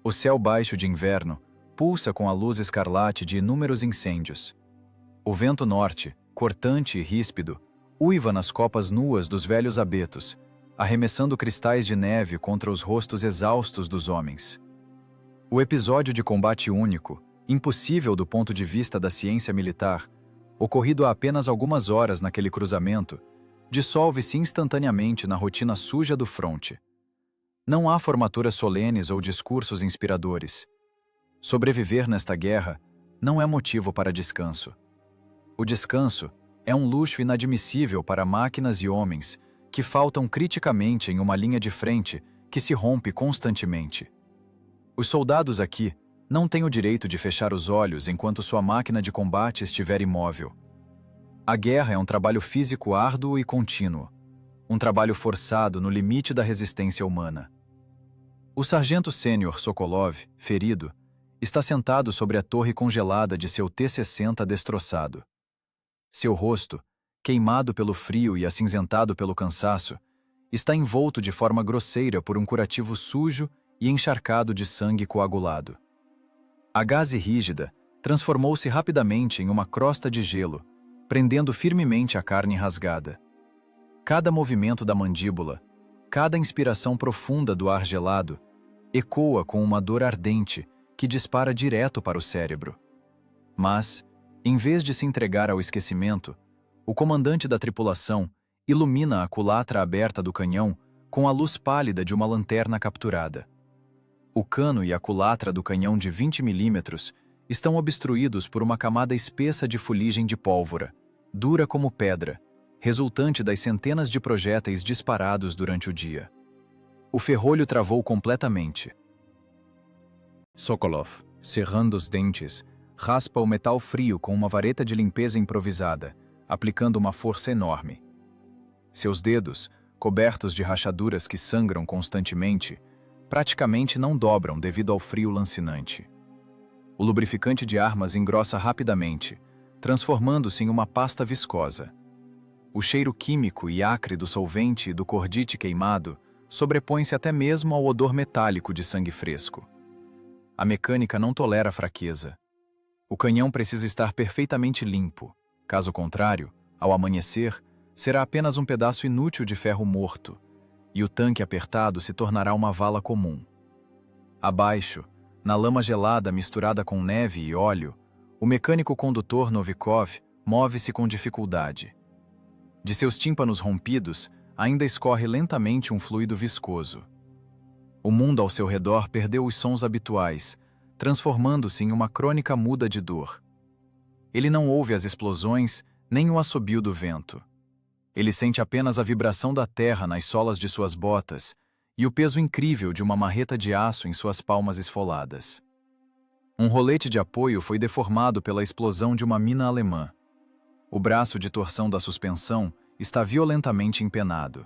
O céu baixo de inverno pulsa com a luz escarlate de inúmeros incêndios. O vento norte, cortante e ríspido, uiva nas copas nuas dos velhos abetos, arremessando cristais de neve contra os rostos exaustos dos homens. O episódio de combate único, impossível do ponto de vista da ciência militar, ocorrido há apenas algumas horas naquele cruzamento, dissolve-se instantaneamente na rotina suja do fronte. Não há formaturas solenes ou discursos inspiradores. Sobreviver nesta guerra não é motivo para descanso. O descanso é um luxo inadmissível para máquinas e homens que faltam criticamente em uma linha de frente que se rompe constantemente. Os soldados aqui não têm o direito de fechar os olhos enquanto sua máquina de combate estiver imóvel. A guerra é um trabalho físico árduo e contínuo, um trabalho forçado no limite da resistência humana. O sargento sênior Sokolov, ferido, está sentado sobre a torre congelada de seu T-60 destroçado. Seu rosto, queimado pelo frio e acinzentado pelo cansaço, está envolto de forma grosseira por um curativo sujo e encharcado de sangue coagulado. A gaze rígida transformou-se rapidamente em uma crosta de gelo, prendendo firmemente a carne rasgada. Cada movimento da mandíbula, cada inspiração profunda do ar gelado, ecoa com uma dor ardente que dispara direto para o cérebro. Mas, em vez de se entregar ao esquecimento, o comandante da tripulação ilumina a culatra aberta do canhão com a luz pálida de uma lanterna capturada. O cano e a culatra do canhão de 20 milímetros estão obstruídos por uma camada espessa de fuligem de pólvora, dura como pedra, resultante das centenas de projéteis disparados durante o dia. O ferrolho travou completamente. Sokolov, cerrando os dentes, raspa o metal frio com uma vareta de limpeza improvisada, aplicando uma força enorme. Seus dedos, cobertos de rachaduras que sangram constantemente, praticamente não dobram devido ao frio lancinante. O lubrificante de armas engrossa rapidamente, transformando-se em uma pasta viscosa. O cheiro químico e acre do solvente e do cordite queimado sobrepõe-se até mesmo ao odor metálico de sangue fresco. A mecânica não tolera fraqueza. O canhão precisa estar perfeitamente limpo. Caso contrário, ao amanhecer, será apenas um pedaço inútil de ferro morto, e o tanque apertado se tornará uma vala comum. Abaixo, na lama gelada misturada com neve e óleo, o mecânico condutor Novikov move-se com dificuldade. De seus tímpanos rompidos, ainda escorre lentamente um fluido viscoso. O mundo ao seu redor perdeu os sons habituais, transformando-se em uma crônica muda de dor. Ele não ouve as explosões nem o assobio do vento. Ele sente apenas a vibração da terra nas solas de suas botas e o peso incrível de uma marreta de aço em suas palmas esfoladas. Um rolete de apoio foi deformado pela explosão de uma mina alemã. O braço de torção da suspensão está violentamente empenado.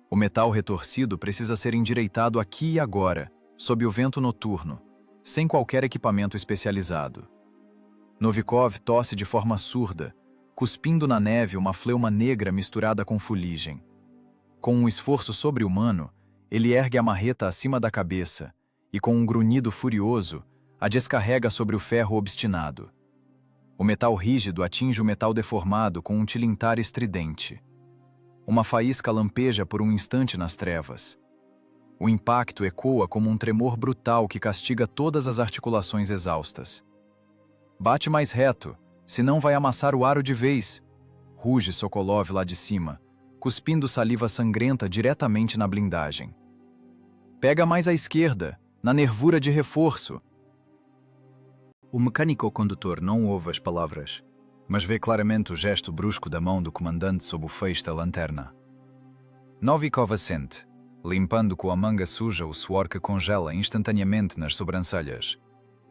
O metal retorcido precisa ser endireitado aqui e agora, sob o vento noturno, sem qualquer equipamento especializado. Novikov tosse de forma surda, cuspindo na neve uma fleuma negra misturada com fuligem. Com um esforço sobre-humano, ele ergue a marreta acima da cabeça e, com um grunhido furioso, a descarrega sobre o ferro obstinado. O metal rígido atinge o metal deformado com um tilintar estridente. Uma faísca lampeja por um instante nas trevas. O impacto ecoa como um tremor brutal que castiga todas as articulações exaustas. Bate mais reto, senão vai amassar o aro de vez, ruge Sokolov lá de cima, cuspindo saliva sangrenta diretamente na blindagem. Pega mais à esquerda, na nervura de reforço. O mecânico-condutor não ouve as palavras, mas vê claramente o gesto brusco da mão do comandante sob o feixe da lanterna. Novikov assente, limpando com a manga suja o suor que congela instantaneamente nas sobrancelhas,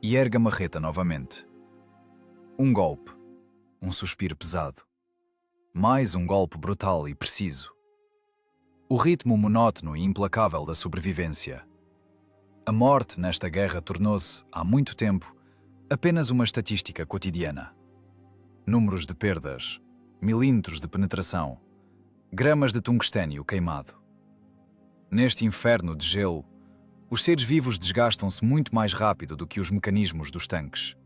e ergue a marreta novamente. Um golpe, um suspiro pesado. Mais um golpe brutal e preciso. O ritmo monótono e implacável da sobrevivência. A morte nesta guerra tornou-se, há muito tempo, apenas uma estatística cotidiana. Números de perdas, milímetros de penetração, gramas de tungstênio queimado. Neste inferno de gelo, os seres vivos desgastam-se muito mais rápido do que os mecanismos dos tanques.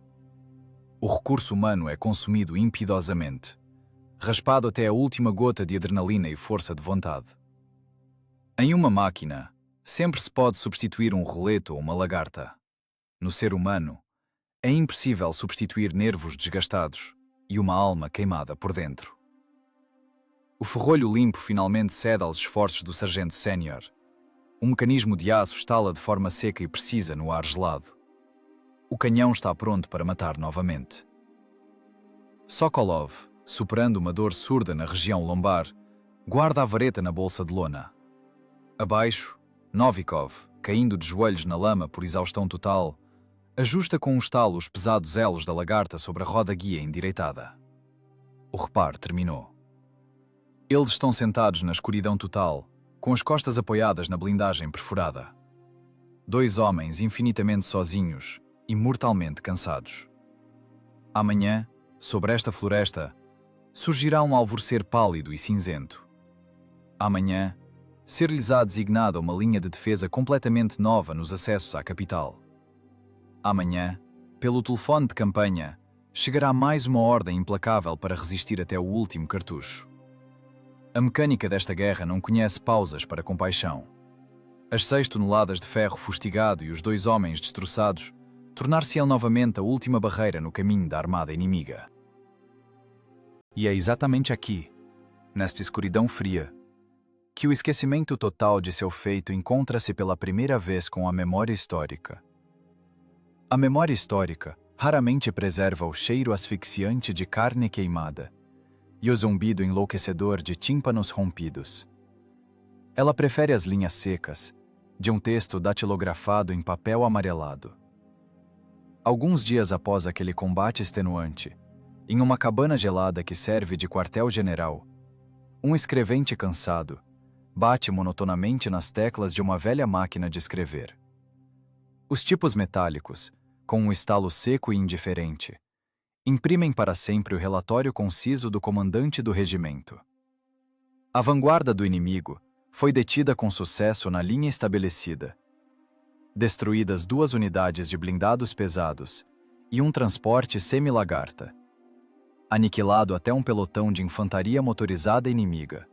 O recurso humano é consumido impiedosamente, raspado até a última gota de adrenalina e força de vontade. Em uma máquina, sempre se pode substituir um rolete ou uma lagarta. No ser humano, é impossível substituir nervos desgastados e uma alma queimada por dentro. O ferrolho limpo finalmente cede aos esforços do sargento sénior. Um mecanismo de aço estala de forma seca e precisa no ar gelado. O canhão está pronto para matar novamente. Sokolov, superando uma dor surda na região lombar, guarda a vareta na bolsa de lona. Abaixo, Novikov, caindo de joelhos na lama por exaustão total, ajusta com um estalo os pesados elos da lagarta sobre a roda-guia endireitada. O reparo terminou. Eles estão sentados na escuridão total, com as costas apoiadas na blindagem perfurada. Dois homens infinitamente sozinhos e mortalmente cansados. Amanhã, sobre esta floresta, surgirá um alvorecer pálido e cinzento. Amanhã, ser-lhes-á designada uma linha de defesa completamente nova nos acessos à capital. Amanhã, pelo telefone de campanha, chegará mais uma ordem implacável para resistir até o último cartucho. A mecânica desta guerra não conhece pausas para compaixão. As 6 toneladas de ferro fustigado e os 2 homens destroçados tornar-se-ão novamente a última barreira no caminho da armada inimiga. E é exatamente aqui, nesta escuridão fria, que o esquecimento total de seu feito encontra-se pela primeira vez com a memória histórica. A memória histórica raramente preserva o cheiro asfixiante de carne queimada e o zumbido enlouquecedor de tímpanos rompidos. Ela prefere as linhas secas de um texto datilografado em papel amarelado. Alguns dias após aquele combate extenuante, em uma cabana gelada que serve de quartel-general, um escrevente cansado bate monotonamente nas teclas de uma velha máquina de escrever. Os tipos metálicos, com um estalo seco e indiferente, imprimem para sempre o relatório conciso do comandante do regimento. A vanguarda do inimigo foi detida com sucesso na linha estabelecida. Destruídas 2 unidades de blindados pesados e um transporte semi-lagarta. Aniquilado até um pelotão de infantaria motorizada inimiga.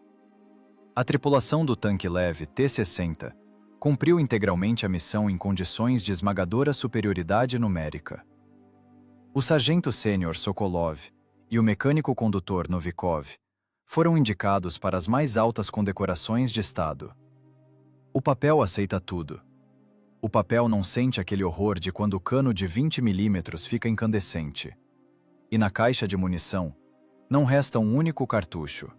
A tripulação do tanque leve T-60 cumpriu integralmente a missão em condições de esmagadora superioridade numérica. O sargento sênior Sokolov e o mecânico condutor Novikov foram indicados para as mais altas condecorações de Estado. O papel aceita tudo. O papel não sente aquele horror de quando o cano de 20 milímetros fica incandescente. E na caixa de munição não resta um único cartucho.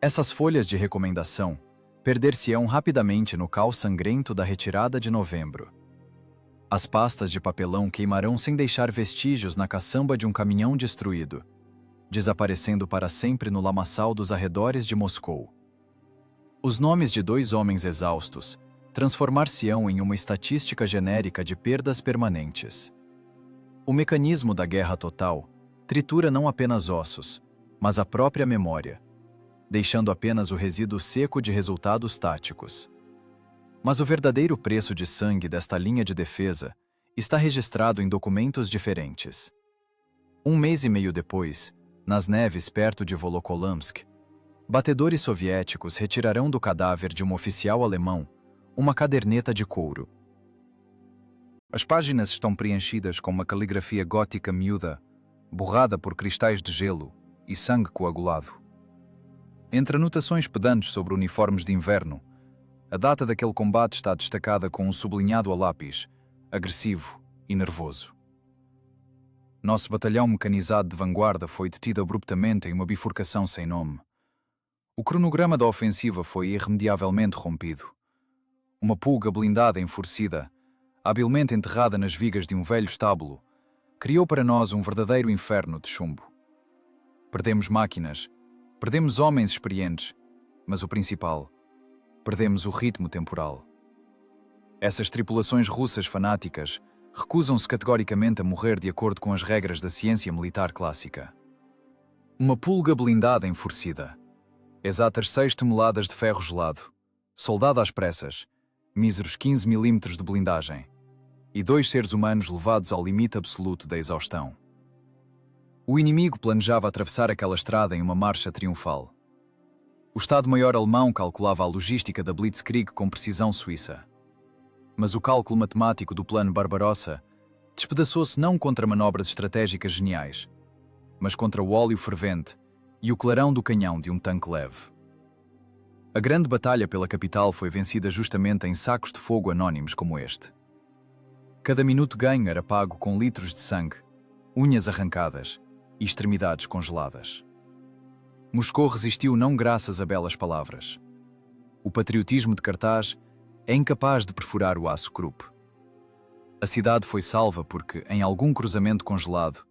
Essas folhas de recomendação perder-se-ão rapidamente no caos sangrento da retirada de novembro. As pastas de papelão queimarão sem deixar vestígios na caçamba de um caminhão destruído, desaparecendo para sempre no lamaçal dos arredores de Moscou. Os nomes de 2 homens exaustos transformar-se-ão em uma estatística genérica de perdas permanentes. O mecanismo da guerra total tritura não apenas ossos, mas a própria memória, deixando apenas o resíduo seco de resultados táticos. Mas o verdadeiro preço de sangue desta linha de defesa está registrado em documentos diferentes. 1 mês e meio depois, nas neves perto de Volokolamsk, batedores soviéticos retirarão do cadáver de um oficial alemão uma caderneta de couro. As páginas estão preenchidas com uma caligrafia gótica miúda, borrada por cristais de gelo e sangue coagulado. Entre anotações pedantes sobre uniformes de inverno, a data daquele combate está destacada com um sublinhado a lápis, agressivo e nervoso. Nosso batalhão mecanizado de vanguarda foi detido abruptamente em uma bifurcação sem nome. O cronograma da ofensiva foi irremediavelmente rompido. Uma pulga blindada enfurecida, habilmente enterrada nas vigas de um velho estábulo, criou para nós um verdadeiro inferno de chumbo. Perdemos máquinas, perdemos homens experientes, mas o principal, perdemos o ritmo temporal. Essas tripulações russas fanáticas recusam-se categoricamente a morrer de acordo com as regras da ciência militar clássica. Uma pulga blindada enfurecida, exatas 6 toneladas de ferro gelado, soldado às pressas, míseros 15 milímetros de blindagem, e 2 seres humanos levados ao limite absoluto da exaustão. O inimigo planejava atravessar aquela estrada em uma marcha triunfal. O Estado-Maior alemão calculava a logística da Blitzkrieg com precisão suíça. Mas o cálculo matemático do plano Barbarossa despedaçou-se não contra manobras estratégicas geniais, mas contra o óleo fervente e o clarão do canhão de um tanque leve. A grande batalha pela capital foi vencida justamente em sacos de fogo anónimos como este. Cada minuto ganho era pago com litros de sangue, unhas arrancadas, e extremidades congeladas. Moscou resistiu não graças a belas palavras. O patriotismo de Cartaz é incapaz de perfurar o aço Krupp. A cidade foi salva porque, em algum cruzamento congelado,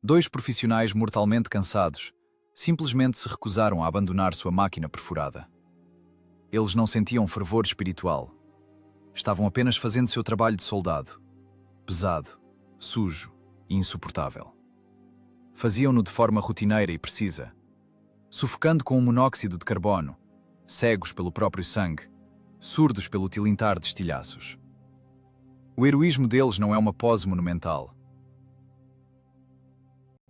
2 profissionais mortalmente cansados simplesmente se recusaram a abandonar sua máquina perfurada. Eles não sentiam fervor espiritual. Estavam apenas fazendo seu trabalho de soldado, pesado, sujo e insuportável. Faziam-no de forma rotineira e precisa, sufocando com o monóxido de carbono, cegos pelo próprio sangue, surdos pelo tilintar de estilhaços. O heroísmo deles não é uma pose monumental.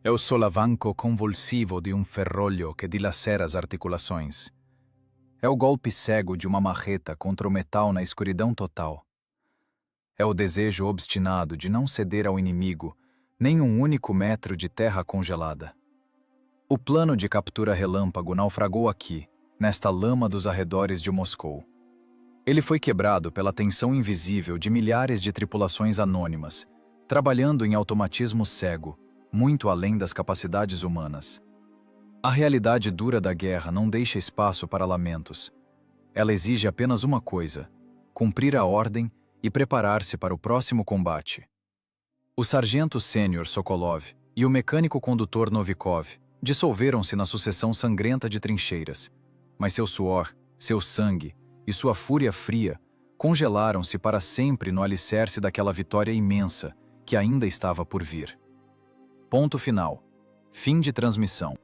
É o solavanco convulsivo de um ferrolho que dilacera as articulações. É o golpe cego de uma marreta contra o metal na escuridão total. É o desejo obstinado de não ceder ao inimigo nem um único metro de terra congelada. O plano de captura relâmpago naufragou aqui, nesta lama dos arredores de Moscou. Ele foi quebrado pela tensão invisível de milhares de tripulações anônimas, trabalhando em automatismo cego, muito além das capacidades humanas. A realidade dura da guerra não deixa espaço para lamentos. Ela exige apenas uma coisa: cumprir a ordem e preparar-se para o próximo combate. O sargento sênior Sokolov e o mecânico condutor Novikov dissolveram-se na sucessão sangrenta de trincheiras, mas seu suor, seu sangue e sua fúria fria congelaram-se para sempre no alicerce daquela vitória imensa que ainda estava por vir. Ponto final. Fim de transmissão.